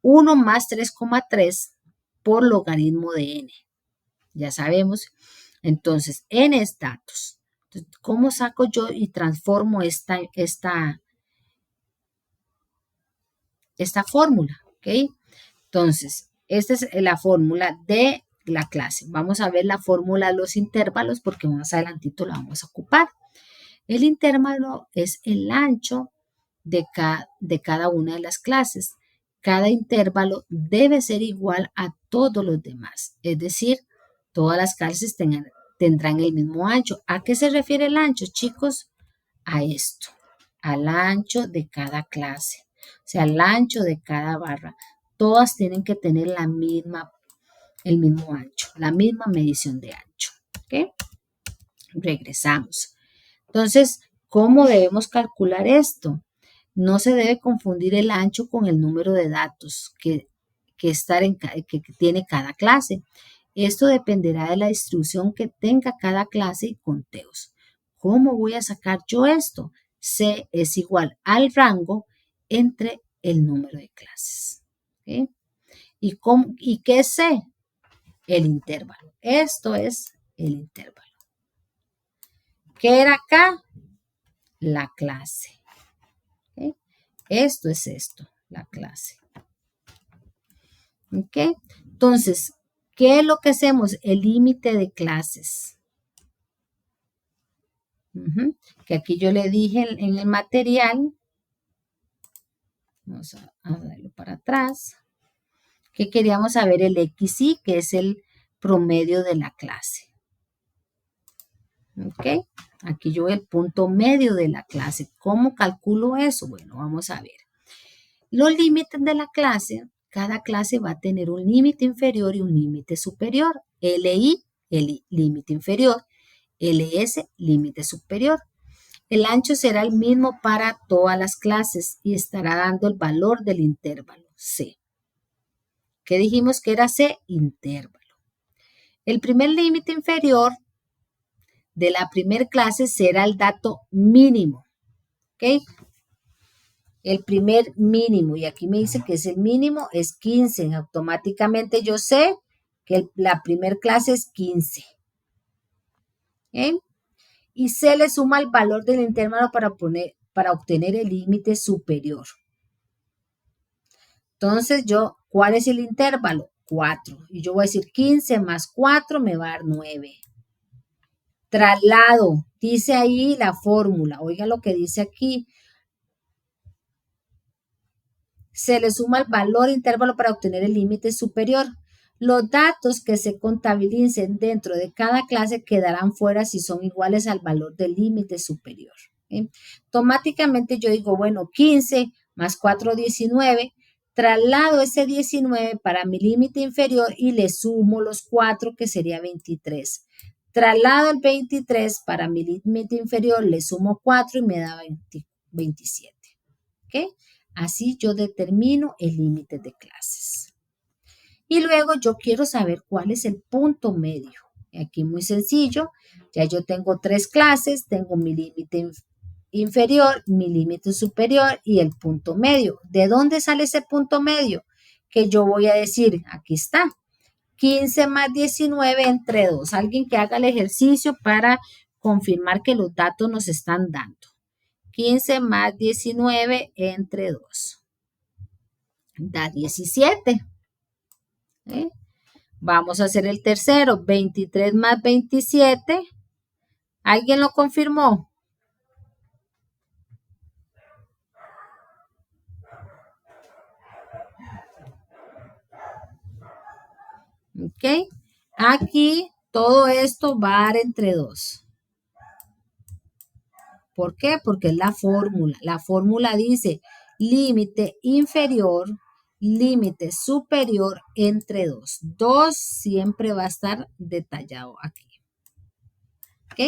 1 más 3,3 por logaritmo de n. Ya sabemos. Entonces, n es datos. Entonces, ¿cómo saco yo y transformo esta fórmula? ¿Ok? Entonces, esta es la fórmula de la clase. Vamos a ver la fórmula de los intervalos porque más adelantito la vamos a ocupar. El intervalo es el ancho de cada una de las clases. Cada intervalo debe ser igual a todos los demás. Es decir, todas las clases tendrán el mismo ancho. ¿A qué se refiere el ancho, chicos? A esto, al ancho de cada clase. O sea, al ancho de cada barra. Todas tienen que tener el mismo ancho, la misma medición de ancho. ¿Ok? Regresamos. Entonces, ¿cómo debemos calcular esto? No se debe confundir el ancho con el número de datos que tiene cada clase. Esto dependerá de la distribución que tenga cada clase y conteos. ¿Cómo voy a sacar yo esto? C es igual al rango entre el número de clases. ¿Okay? ¿Y qué es C? El intervalo. Esto es el intervalo. ¿Qué era acá? La clase. ¿Okay? Esto es la clase. ¿Ok? Entonces, ¿qué es lo que hacemos? El límite de clases. Que aquí yo le dije en el material. Vamos a darlo para atrás. Que queríamos saber el XY, que es el promedio de la clase. ¿Ok? Aquí yo veo el punto medio de la clase. ¿Cómo calculo eso? Bueno, vamos a ver. Los límites de la clase, cada clase va a tener un límite inferior y un límite superior. LI, el límite inferior. LS, límite superior. El ancho será el mismo para todas las clases y estará dando el valor del intervalo C. ¿Qué dijimos que era C? Intervalo. El primer límite inferior de la primer clase será el dato mínimo. ¿Ok? El primer mínimo, y aquí me dice que es el mínimo, es 15. Automáticamente yo sé que la primer clase es 15. ¿Ok? Y se le suma el valor del intervalo para obtener el límite superior. Entonces ¿cuál es el intervalo? 4. Y yo voy a decir 15 más 4 me va a dar 9. Traslado, dice ahí la fórmula. Oiga lo que dice aquí. Se le suma el valor intervalo para obtener el límite superior. Los datos que se contabilicen dentro de cada clase quedarán fuera si son iguales al valor del límite superior. ¿Sí? Automáticamente yo digo, bueno, 15 más 4, 19. Traslado ese 19 para mi límite inferior y le sumo los 4, que sería 23. Traslado el 23 para mi límite inferior, le sumo 4 y me da 27. ¿Ok? Así yo determino el límite de clases. Y luego yo quiero saber cuál es el punto medio. Aquí muy sencillo, ya yo tengo 3 clases, tengo mi límite inferior, mi límite superior y el punto medio. ¿De dónde sale ese punto medio? Que yo voy a decir, aquí está, 15 más 19 entre 2. Alguien que haga el ejercicio para confirmar que los datos nos están dando. 15 más 19 entre 2. Da 17. Vamos a hacer el tercero. 23 más 27. ¿Alguien lo confirmó? Ok. Aquí todo esto va a dar entre 2. ¿Por qué? Porque es la fórmula. La fórmula dice límite inferior, límite superior entre 2. 2 siempre va a estar detallado aquí. ¿Ok?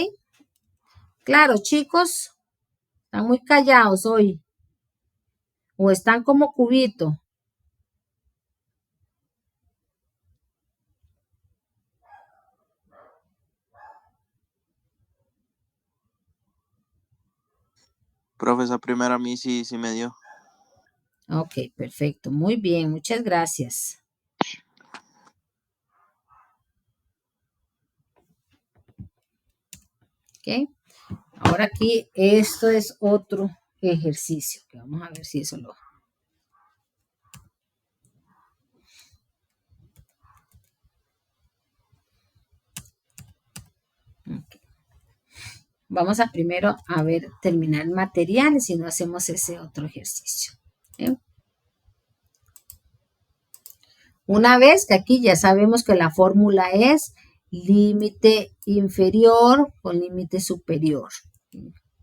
Claro, chicos, están muy callados hoy. O están como cubito. Profe, esa primera a mí sí me dio. Ok, perfecto. Muy bien, muchas gracias. Ok. Ahora aquí, esto es otro ejercicio. Que vamos a ver si eso lo... Okay. Vamos a primero a ver, terminar el material y si no hacemos ese otro ejercicio. ¿Okay? Una vez que aquí ya sabemos que la fórmula es límite inferior con límite superior.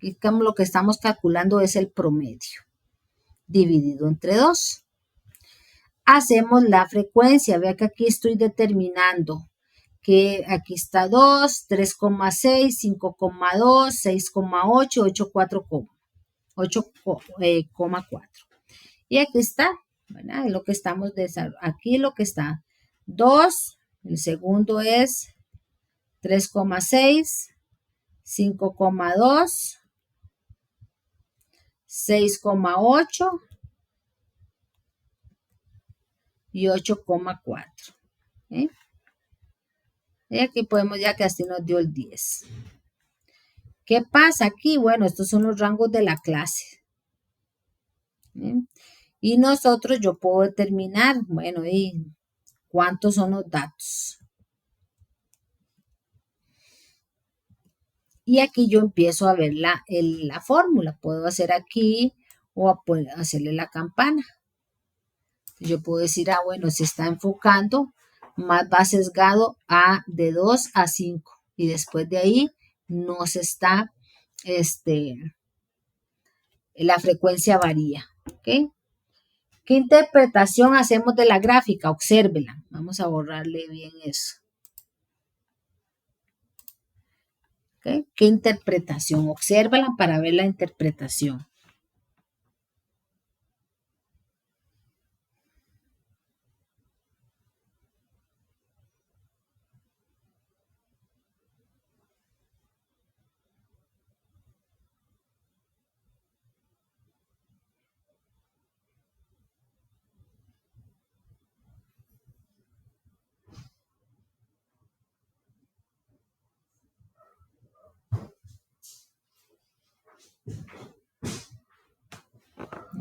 Y lo que estamos calculando es el promedio dividido entre 2. Hacemos la frecuencia. Vea que aquí estoy determinando que aquí está 2, 3,6, 5,2, 6,8, 8,4. Y aquí está, ¿verdad? Lo que estamos desarrollando. Aquí lo que está 2, el segundo es 3,6, 5,2, 6,8 y 8,4. ¿Eh? Y aquí podemos ya que así nos dio el 10. ¿Qué pasa aquí? Bueno, estos son los rangos de la clase. Y nosotros, yo puedo determinar, bueno, ¿y cuántos son los datos? Y aquí yo empiezo a ver la fórmula. Puedo hacer aquí o hacerle la campana. Yo puedo decir, bueno, se está enfocando, más va sesgado de 2 a 5. Y después de ahí no se está, la frecuencia varía. ¿Ok? ¿Qué interpretación hacemos de la gráfica? Obsérvela. Vamos a borrarle bien eso. ¿Okay? ¿Qué interpretación? Obsérvala para ver la interpretación.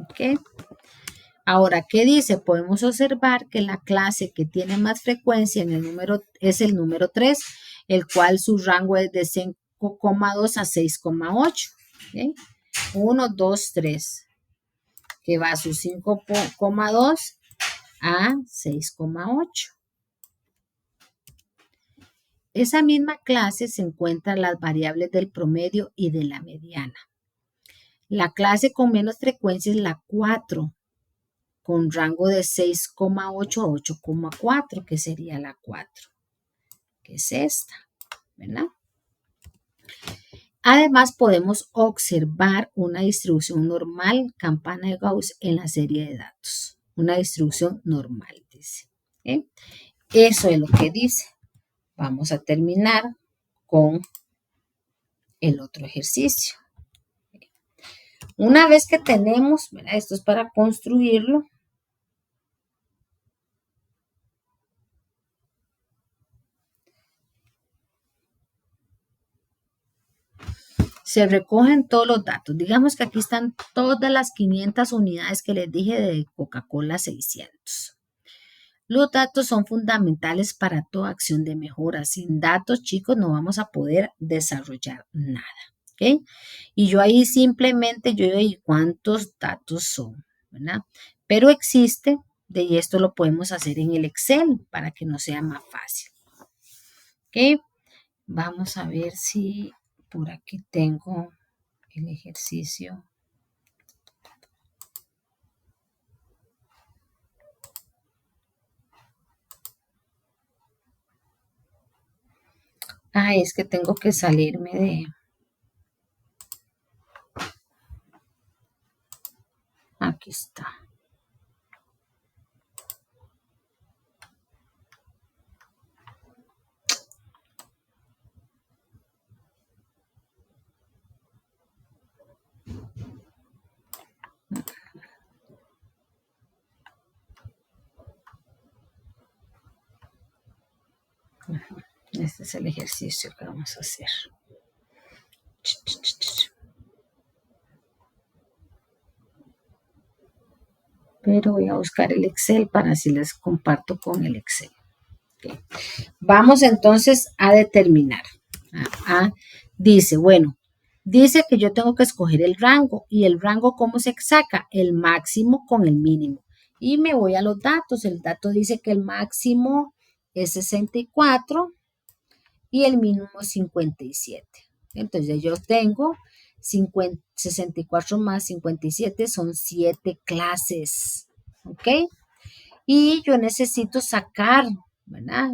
¿Ok? Ahora, ¿qué dice? Podemos observar que la clase que tiene más frecuencia en el número es el número 3, el cual su rango es de 5,2 a 6,8. ¿Okay? 1, 2, 3. Que va a su 5,2 a 6,8. Esa misma clase se encuentran las variables del promedio y de la mediana. La clase con menos frecuencia es la 4, con rango de 6,8 a 8,4, que sería la 4, que es esta, ¿verdad? Además, podemos observar una distribución normal, campana de Gauss, en la serie de datos. Una distribución normal, dice. ¿Okay? Eso es lo que dice. Vamos a terminar con el otro ejercicio. Una vez que tenemos, ¿verdad? Esto es para construirlo. se recogen todos los datos. Digamos que aquí están todas las 500 unidades que les dije de Coca-Cola 600. Los datos son fundamentales para toda acción de mejora. Sin datos, chicos, no vamos a poder desarrollar nada. ¿Ok? Y yo ahí simplemente, yo digo, ¿cuántos datos son? ¿Verdad? Pero existe, y esto lo podemos hacer en el Excel para que nos sea más fácil. ¿Ok? Vamos a ver si por aquí tengo el ejercicio. Ay, es que tengo que salirme de... Aquí está. Este es el ejercicio que vamos a hacer. Pero voy a buscar el Excel para así les comparto con el Excel. Okay. Vamos entonces a determinar. Dice, bueno, dice que yo tengo que escoger el rango. ¿Y el rango cómo se saca? El máximo con el mínimo. Y me voy a los datos. El dato dice que el máximo es 64 y el mínimo 57. Entonces yo tengo 64 más 57 son 7 clases. ¿Ok? Y yo necesito sacar, ¿verdad?,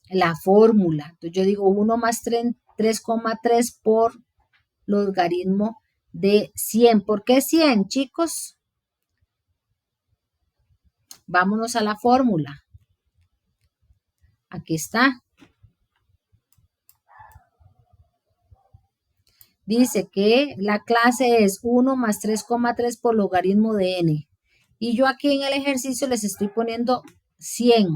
la fórmula. Entonces yo digo 1 más 3,3 por logaritmo de 100. ¿Por qué 100, chicos? Vámonos a la fórmula. Aquí está. Dice que la clase es 1 más 3,3 por logaritmo de n. Y yo aquí en el ejercicio les estoy poniendo 100.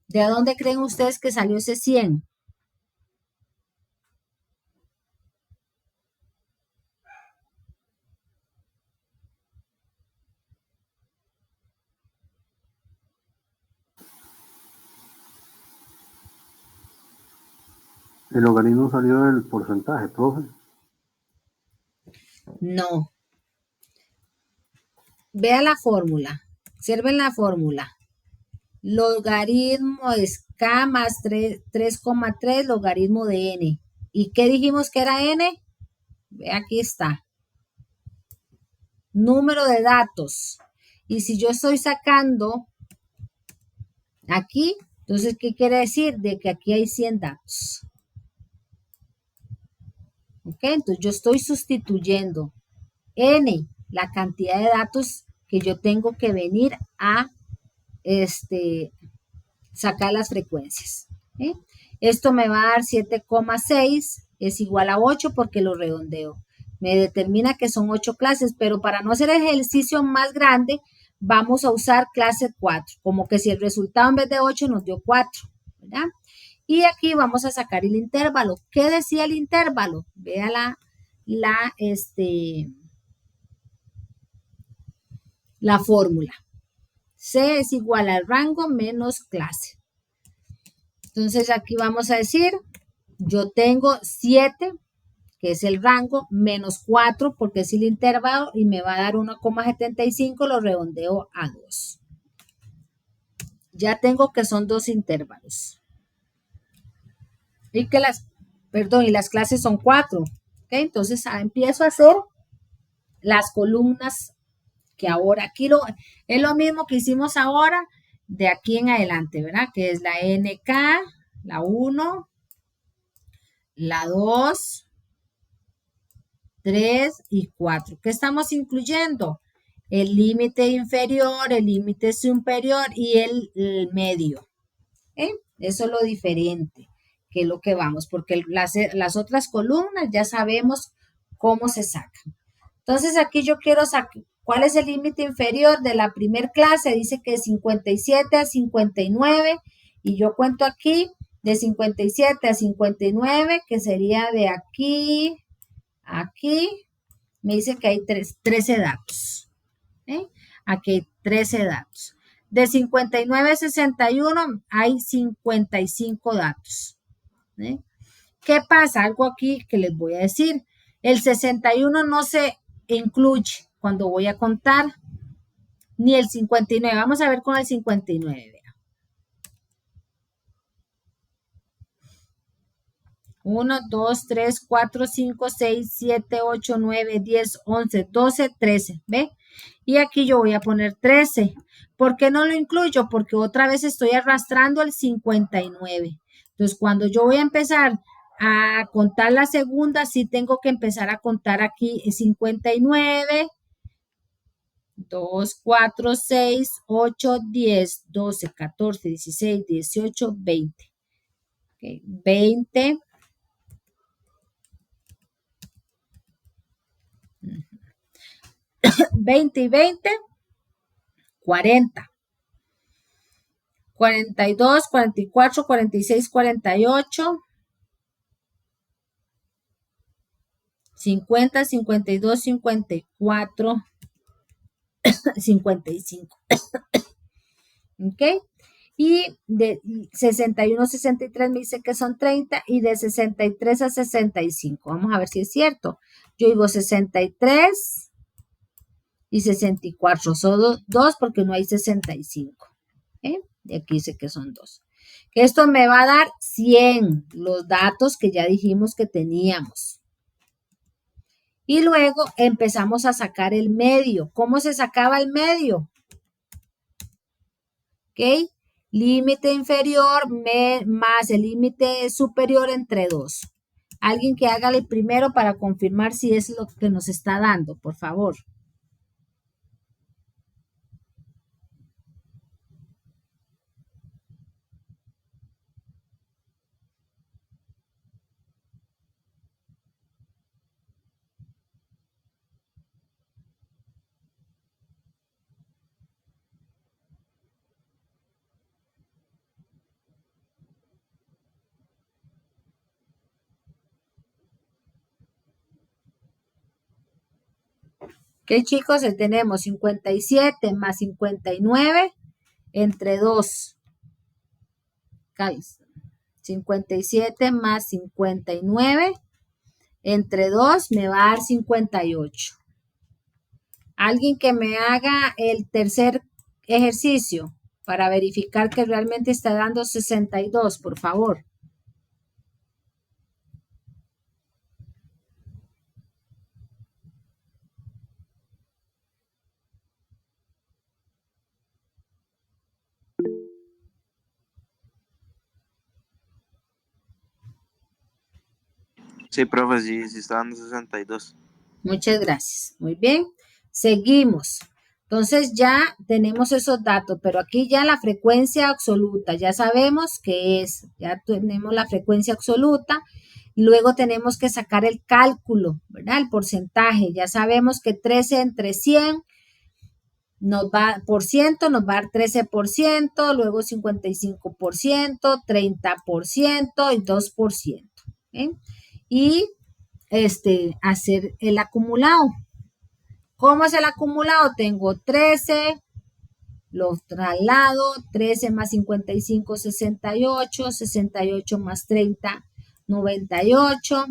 ¿De dónde creen ustedes que salió ese 100? El logaritmo salió del porcentaje, profe. No. Vea la fórmula. Observen la fórmula. Logaritmo es k más 3,3 logaritmo de n. ¿Y qué dijimos que era n? Ve, aquí está. Número de datos. Y si yo estoy sacando aquí, entonces, ¿qué quiere decir? De que aquí hay 100 datos. ¿Ok? Entonces, yo estoy sustituyendo n, la cantidad de datos que yo tengo que venir a sacar las frecuencias. ¿Eh? Esto me va a dar 7,6 es igual a 8 porque lo redondeo. Me determina que son 8 clases, pero para no hacer el ejercicio más grande, vamos a usar clase 4, como que si el resultado en vez de 8 nos dio 4, ¿verdad? Y aquí vamos a sacar el intervalo. ¿Qué decía el intervalo? Vea la fórmula. C es igual al rango menos clase. Entonces aquí vamos a decir, yo tengo 7, que es el rango, menos 4, porque es el intervalo, y me va a dar 1,75, lo redondeo a 2. Ya tengo que son 2 intervalos. Y que las clases son 4. ¿Okay? Entonces empiezo a hacer las columnas que ahora, aquí es lo mismo que hicimos ahora, de aquí en adelante, ¿verdad? Que es la NK, la 1, la 2, 3 y 4. ¿Qué estamos incluyendo? El límite inferior, el límite superior y el medio. Eso es lo diferente, que es lo que vamos, porque las otras columnas ya sabemos cómo se sacan. Entonces aquí yo quiero sacar, ¿cuál es el límite inferior de la primer clase? Dice que es 57 a 59 y yo cuento aquí De 57 a 59, que sería de aquí a aquí, me dice que hay 13 datos. Aquí hay 13 datos. De 59 a 61 hay 55 datos. ¿Qué pasa? Algo aquí que les voy a decir. El 61 no se incluye cuando voy a contar, ni el 59. Vamos a ver con el 59. 1, 2, 3, 4, 5, 6, 7, 8, 9, 10, 11, 12, 13. ¿Ve? Y aquí yo voy a poner 13. ¿Por qué no lo incluyo? Porque otra vez estoy arrastrando el 59. Entonces, cuando yo voy a empezar a contar la segunda, sí tengo que empezar a contar aquí 59, 2, 4, 6, 8, 10, 12, 14, 16, 18, 20. Okay. 20. 20 y 20, 40. 42, 44, 46, 48, 50, 52, 54, 55. ¿Ok? Y de 61 a 63 me dice que son 30 y de 63 a 65. Vamos a ver si es cierto. Yo digo 63 y 64. Son dos porque no hay 65. Y aquí dice que son 2. Esto me va a dar 100, los datos que ya dijimos que teníamos. Y luego empezamos a sacar el medio. ¿Cómo se sacaba el medio? ¿Ok? Límite inferior más el límite superior entre 2. Alguien que haga el primero para confirmar si es lo que nos está dando, por favor. ¿Ok, chicos? Tenemos 57 más 59 entre 2. 57 más 59 entre 2 me va a dar 58. Alguien que me haga el tercer ejercicio para verificar que realmente está dando 62, por favor. Sí, profe, sí está dando 62. Muchas gracias. Muy bien. Seguimos. Entonces ya tenemos esos datos, pero aquí ya la frecuencia absoluta, ya sabemos qué es, ya tenemos la frecuencia absoluta. Luego tenemos que sacar el cálculo, ¿verdad? El porcentaje. Ya sabemos que 13 entre 100 por ciento nos va a dar 13%, luego 55%, 30% y 2%. ¿Okay? Y hacer el acumulado. ¿Cómo es el acumulado? Tengo 13, lo traslado, 13 más 55, 68, 68 más 30, 98,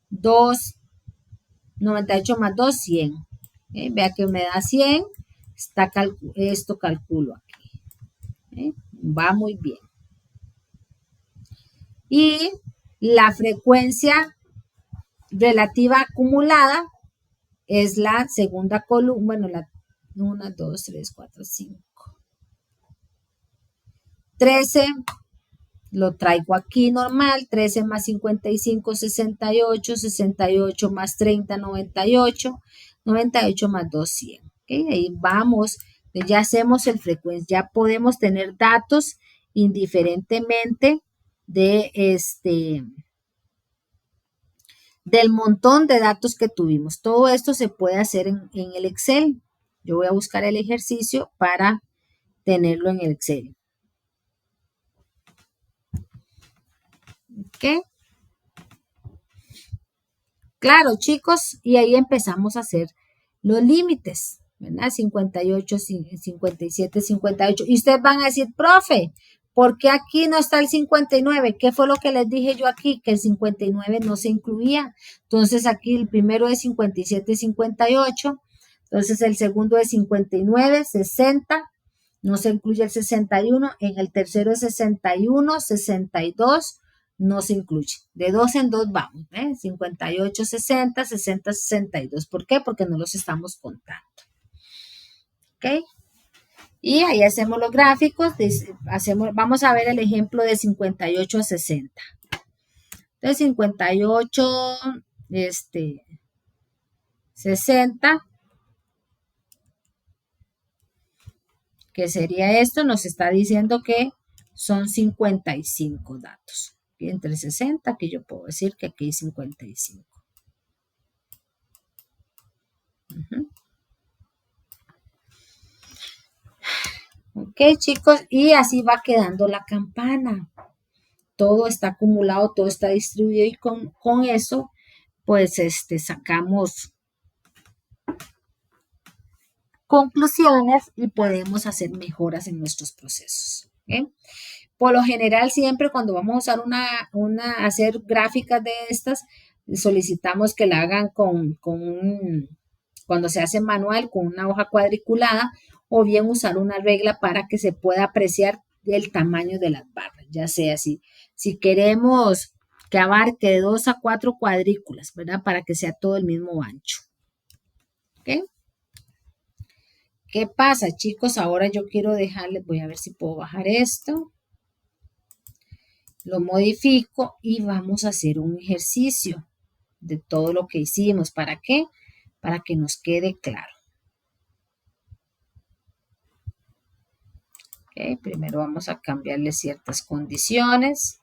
2, 98 más 2, 100. Vea que me da 100, esto calculo aquí. Va muy bien. Y la frecuencia relativa acumulada es la segunda columna, bueno, la 1, 2, 3, 4, 5. 13, lo traigo aquí normal, 13 más 55, 68, 68 más 30, 98, 98 más 2, 100. ¿Okay? Ahí vamos, ya hacemos el frecuencia, ya podemos tener datos indiferentemente de del montón de datos que tuvimos. Todo esto se puede hacer en el Excel. Yo voy a buscar el ejercicio para tenerlo en el Excel. ¿Ok? Claro, chicos, y ahí empezamos a hacer los límites, ¿verdad? 58, 57, 58. Y ustedes van a decir, profe, ¿por qué aquí no está el 59? ¿Qué fue lo que les dije yo aquí? Que el 59 no se incluía. Entonces aquí el primero es 57, 58. Entonces el segundo es 59, 60. No se incluye el 61. En el tercero es 61, 62. No se incluye. De dos en dos vamos, 58, 60, 60, 62. ¿Por qué? Porque no los estamos contando. ¿Ok? Y ahí hacemos los gráficos. Vamos a ver el ejemplo de 58 a 60. Entonces, 58, 60, ¿qué sería esto? Nos está diciendo que son 55 datos. Y entre 60, aquí yo puedo decir que aquí hay 55. Ok, chicos, y así va quedando la campana. Todo está acumulado, todo está distribuido y con eso, pues, sacamos conclusiones y podemos hacer mejoras en nuestros procesos. ¿Ok? Por lo general, siempre cuando vamos a usar hacer gráficas de estas, solicitamos que la hagan cuando se hace manual, con una hoja cuadriculada, o bien usar una regla para que se pueda apreciar el tamaño de las barras, ya sea si queremos que abarque de 2 a 4 cuadrículas, ¿verdad? Para que sea todo el mismo ancho. ¿Ok? ¿Qué pasa, chicos? Ahora yo quiero dejarles, voy a ver si puedo bajar esto. Lo modifico y vamos a hacer un ejercicio de todo lo que hicimos. ¿Para qué? Para que nos quede claro. Okay, primero vamos a cambiarle ciertas condiciones.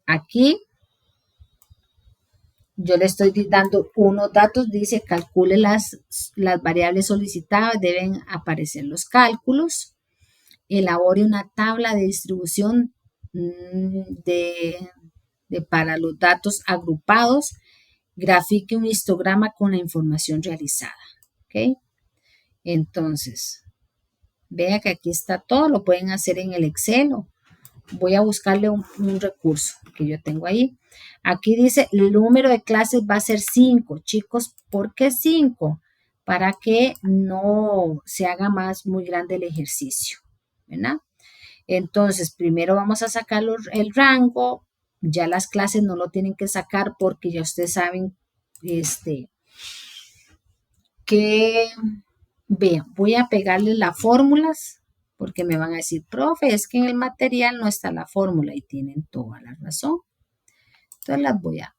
Aquí yo le estoy dando unos datos, dice calcule las variables solicitadas, deben aparecer los cálculos. Elabore una tabla de distribución para los datos agrupados. Grafique un histograma con la información realizada. ¿Ok? Entonces, vea que aquí está todo, lo pueden hacer en el Excel. Voy a buscarle un recurso que yo tengo ahí. Aquí dice, el número de clases va a ser 5. Chicos, ¿por qué 5? Para que no se haga muy grande el ejercicio, ¿verdad? Entonces, primero vamos a sacar el rango. Ya las clases no lo tienen que sacar porque ya ustedes saben que, vean, voy a pegarle las fórmulas porque me van a decir, profe, es que en el material no está la fórmula y tienen toda la razón. Entonces las voy a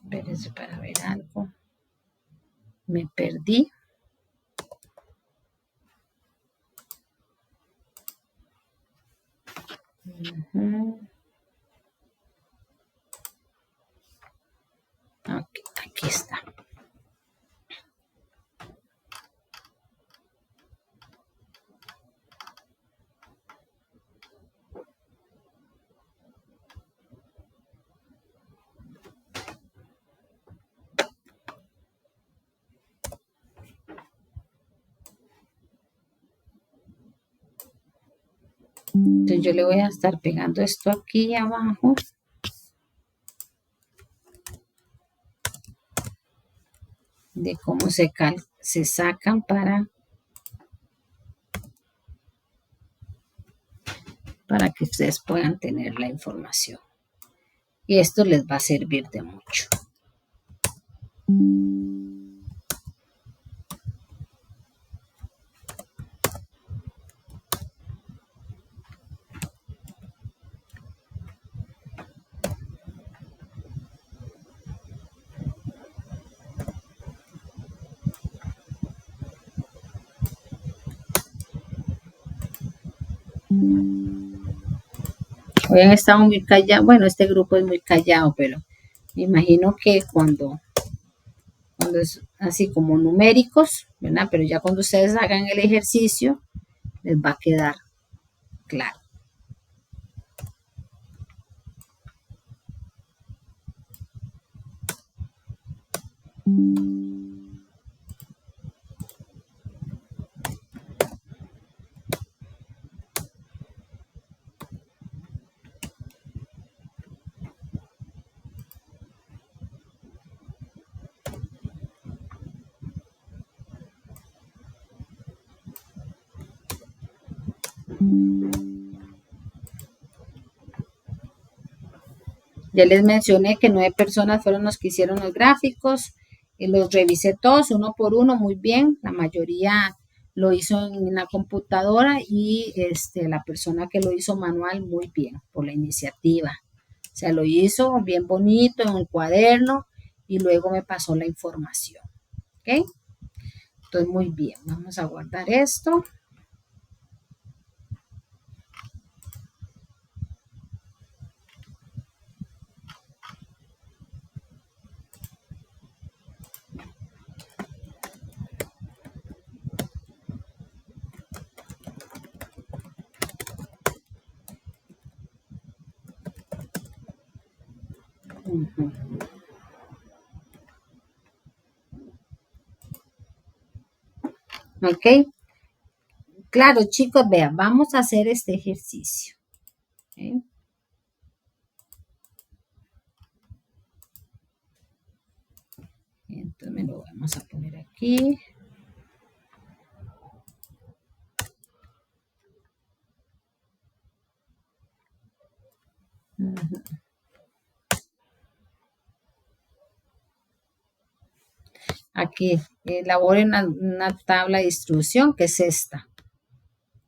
espérense para ver algo. Me perdí. Aquí está. Entonces yo le voy a estar pegando esto aquí abajo. De cómo se sacan para que ustedes puedan tener la información. Y esto les va a servir de mucho. Hoy han estado muy callados. Bueno, este grupo es muy callado, pero me imagino que cuando es así como numéricos, ¿verdad? Pero ya cuando ustedes hagan el ejercicio, les va a quedar claro. Ya les mencioné que 9 personas fueron los que hicieron los gráficos. Los revisé todos uno por uno muy bien. La mayoría lo hizo en la computadora y la persona que lo hizo manual muy bien por la iniciativa. O sea, lo hizo bien bonito en un cuaderno y luego me pasó la información. ¿Ok? Entonces, muy bien. Vamos a guardar esto. ¿Ok? Claro, chicos, vean, vamos a hacer este ejercicio. ¿Ok? Entonces me lo vamos a poner aquí. Aquí elaboren una tabla de distribución que es esta.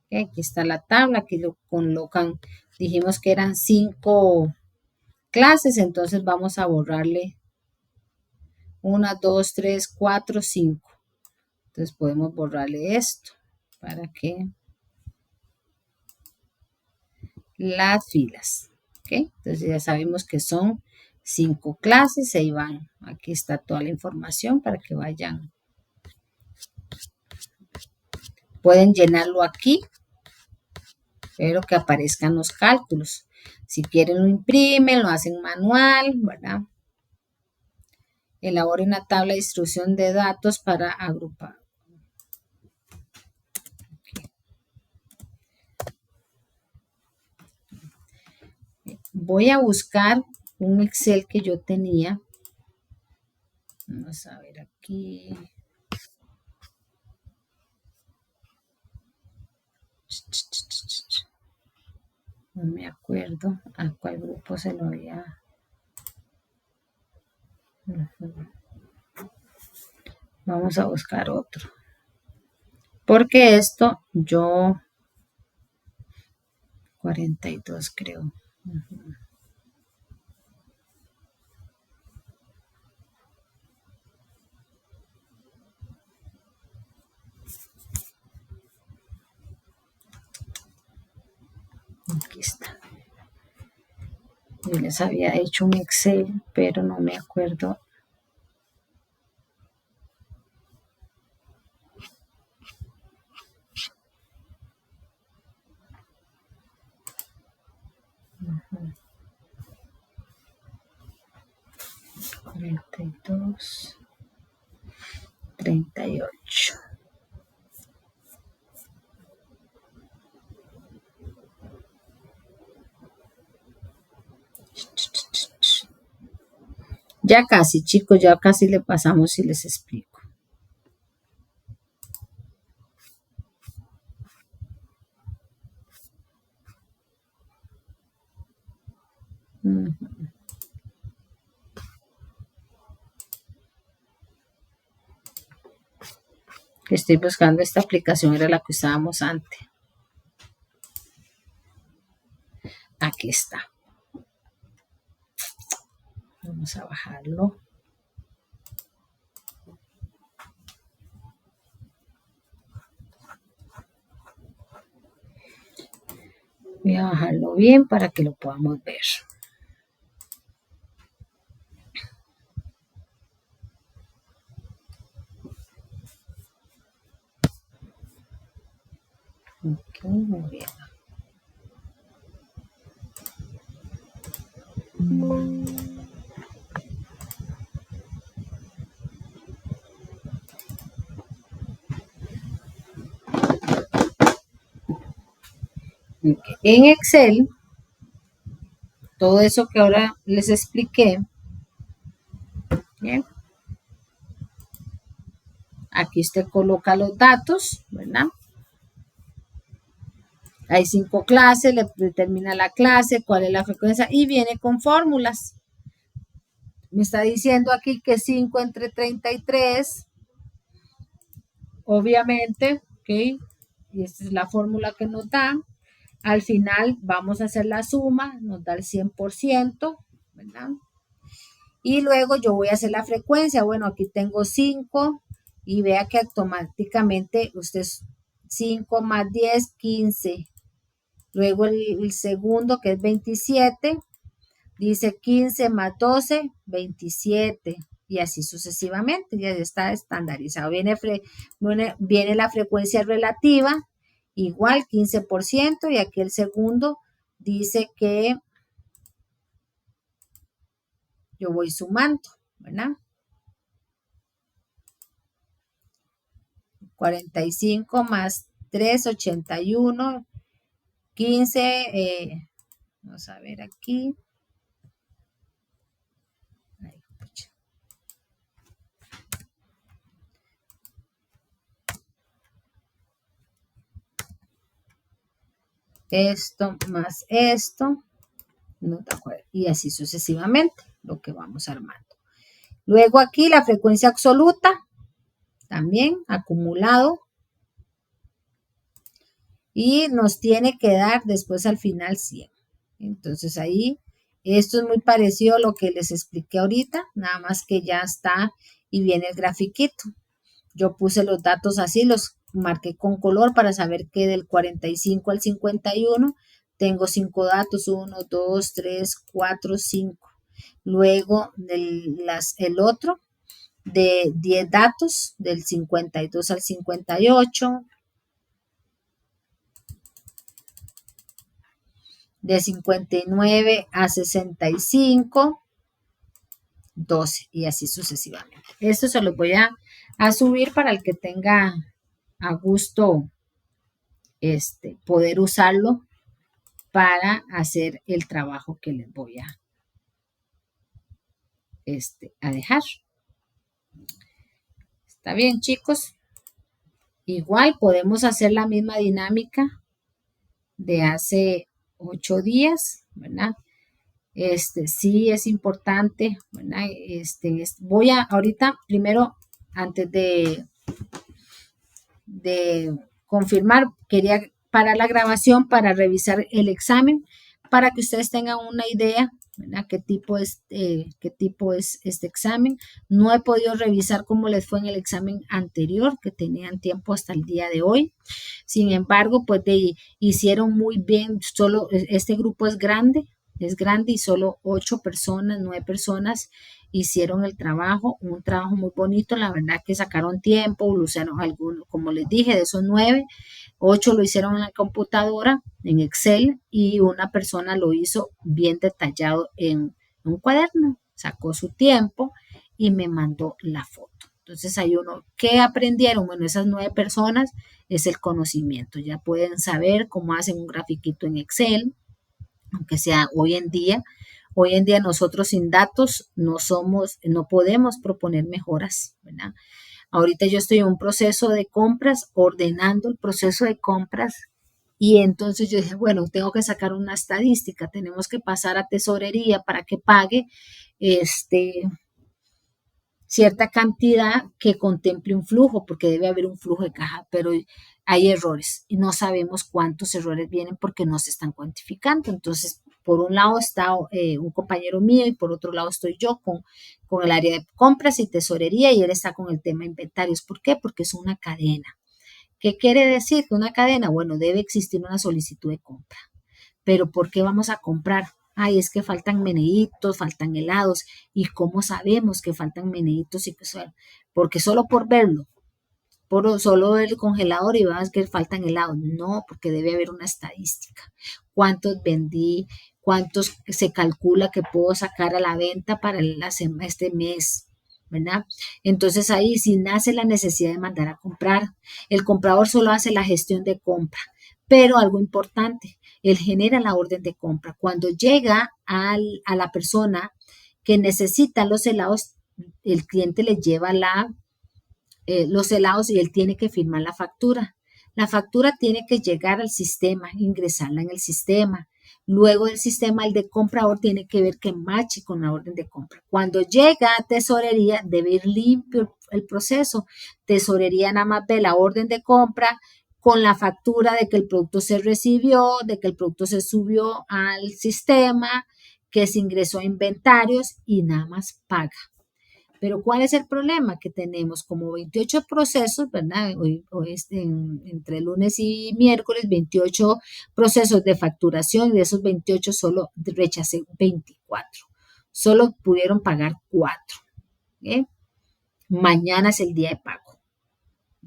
¿Okay? Aquí está la tabla, aquí lo colocan, dijimos que eran 5 clases, entonces vamos a borrarle 1, 2, 3, 4, 5. Entonces podemos borrarle esto para que las filas. ¿Okay? Entonces ya sabemos que son 5 clases, ahí van. Aquí está toda la información para que vayan. Pueden llenarlo aquí, pero que aparezcan los cálculos. Si quieren lo imprimen, lo hacen manual, ¿verdad? Elaboren una tabla de distribución de datos para agrupar. Okay. Voy a buscar un Excel que yo tenía. Vamos a ver aquí. No me acuerdo a cuál grupo se lo había. Vamos a buscar otro. Porque esto yo 42 creo. Aquí está. Yo les había hecho un Excel, pero no me acuerdo. Uh-huh. 42, 38. Ya casi, chicos, ya casi le pasamos y les explico. Estoy buscando esta aplicación, era la que usábamos antes. Aquí está. Vamos a bajarlo. Voy a bajarlo bien para que lo podamos ver. Ok, muy bien. Okay. En Excel, todo eso que ahora les expliqué, bien, aquí usted coloca los datos, ¿verdad? Hay 5 clases, le determina la clase, cuál es la frecuencia y viene con fórmulas. Me está diciendo aquí que 5 entre 33, obviamente, ¿ok? Y esta es la fórmula que nos da. Al final vamos a hacer la suma, nos da el 100%, ¿verdad? Y luego yo voy a hacer la frecuencia. Bueno, aquí tengo 5 y vea que automáticamente usted 5 más 10, 15. Luego el segundo que es 27, dice 15 más 12, 27. Y así sucesivamente, ya está estandarizado. Viene la frecuencia relativa, igual 15%, y aquí el segundo dice que yo voy sumando, ¿verdad? 45 más 3, 81, 15, vamos a ver aquí. Ay, pucha. Esto más esto, no te acuerdas, y así sucesivamente, lo que vamos armando. Luego aquí la frecuencia absoluta, también acumulado, y nos tiene que dar después al final 100. Entonces ahí, esto es muy parecido a lo que les expliqué ahorita, nada más que ya está y viene el grafiquito. Yo puse los datos así, los marqué con color para saber que del 45 al 51 tengo 5 datos, 1, 2, 3, 4, 5. Luego el otro de 10 datos, del 52 al 58, de 59 a 65, 12 y así sucesivamente. Esto se los voy a subir para el que tenga a gusto poder usarlo para hacer el trabajo que les voy a dejar. ¿Está bien, chicos? Igual podemos hacer la misma dinámica de hace 8 días, ¿verdad? Sí es importante, ¿verdad? Voy a ahorita primero, antes de confirmar, quería parar la grabación para revisar el examen, para que ustedes tengan una idea, ¿verdad? ¿Qué tipo es este examen? No he podido revisar cómo les fue en el examen anterior, que tenían tiempo hasta el día de hoy. Sin embargo, pues hicieron muy bien. Solo este grupo es grande y solo 8 personas, 9 personas hicieron el trabajo, un trabajo muy bonito. La verdad que sacaron tiempo, lo usaron algunos, como les dije, de esos 9, 8 lo hicieron en la computadora, en Excel, y una persona lo hizo bien detallado en un cuaderno, sacó su tiempo y me mandó la foto. Entonces hay uno, ¿qué aprendieron? Bueno, esas 9 personas es el conocimiento, ya pueden saber cómo hacen un grafiquito en Excel, aunque sea hoy en día nosotros sin datos no podemos proponer mejoras, ¿verdad? Ahorita yo estoy en un proceso de compras, ordenando el proceso de compras, y entonces yo dije, bueno, tengo que sacar una estadística, tenemos que pasar a tesorería para que pague cierta cantidad que contemple un flujo, porque debe haber un flujo de caja, pero hay errores y no sabemos cuántos errores vienen porque no se están cuantificando. Entonces, por un lado está un compañero mío y por otro lado estoy yo con el área de compras y tesorería, y él está con el tema de inventarios. ¿Por qué? Porque es una cadena. ¿Qué quiere decir que una cadena? Bueno, debe existir una solicitud de compra. pero ¿por qué vamos a comprar? Ay, es que faltan meneitos, faltan helados. ¿Y cómo sabemos que faltan meneitos? Porque solo por verlo, por solo el congelador y vas a que faltan helados. No, porque debe haber una estadística. ¿Cuántos vendí? ¿Cuántos se calcula que puedo sacar a la venta para este mes? ¿Verdad? Entonces ahí sí nace la necesidad de mandar a comprar. El comprador solo hace la gestión de compra, pero algo importante, él genera la orden de compra. Cuando llega a la persona que necesita los helados, el cliente le lleva los helados y él tiene que firmar la factura. La factura tiene que llegar al sistema, ingresarla en el sistema. Luego del sistema, el de comprador tiene que ver que mache con la orden de compra. Cuando llega a tesorería, debe ir limpio el proceso. Tesorería nada más ve la orden de compra con la factura de que el producto se recibió, de que el producto se subió al sistema, que se ingresó a inventarios y nada más paga. Pero ¿cuál es el problema? Que tenemos como 28 procesos, ¿verdad? Hoy entre lunes y miércoles, 28 procesos de facturación y de esos 28 solo rechacé 24. Solo pudieron pagar 4. ¿Okay? Mañana es el día de pago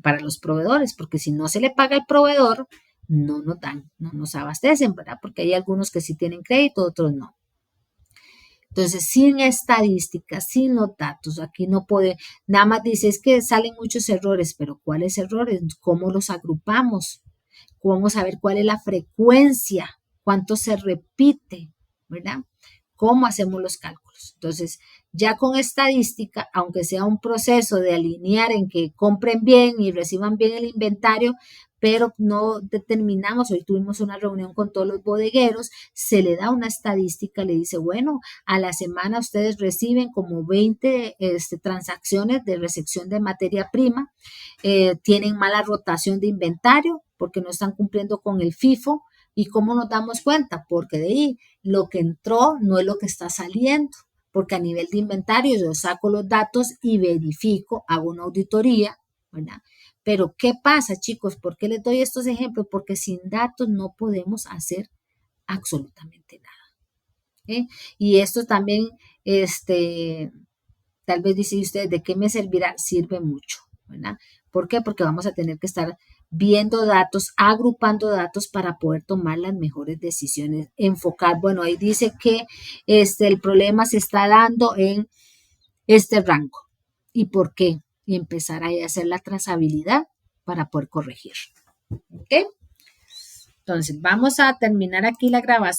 para los proveedores, porque si no se le paga al proveedor, no nos dan, no nos abastecen, ¿verdad? Porque hay algunos que sí tienen crédito, otros no. Entonces, sin estadísticas, sin los datos, aquí no puede, nada más dice, es que salen muchos errores, pero ¿cuáles errores? ¿Cómo los agrupamos? ¿Cómo saber cuál es la frecuencia? ¿Cuánto se repite? ¿Verdad? ¿Cómo hacemos los cálculos? Entonces, ya con estadística, aunque sea un proceso de alinear en que compren bien y reciban bien el inventario, pero no determinamos, hoy tuvimos una reunión con todos los bodegueros, se le da una estadística, le dice, bueno, a la semana ustedes reciben como 20 transacciones de recepción de materia prima, tienen mala rotación de inventario porque no están cumpliendo con el FIFO. ¿Y cómo nos damos cuenta? Porque de ahí lo que entró no es lo que está saliendo, porque a nivel de inventario yo saco los datos y verifico, hago una auditoría, ¿verdad? Pero ¿qué pasa, chicos? ¿Por qué les doy estos ejemplos? Porque sin datos no podemos hacer absolutamente nada. Y esto también, tal vez dicen ustedes, ¿de qué me servirá? Sirve mucho, ¿verdad? ¿Por qué? Porque vamos a tener que estar viendo datos, agrupando datos para poder tomar las mejores decisiones, enfocar. Bueno, ahí dice que el problema se está dando en este rango. ¿Y por qué? Y empezar a hacer la trazabilidad para poder corregir. ¿Ok? Entonces, vamos a terminar aquí la grabación.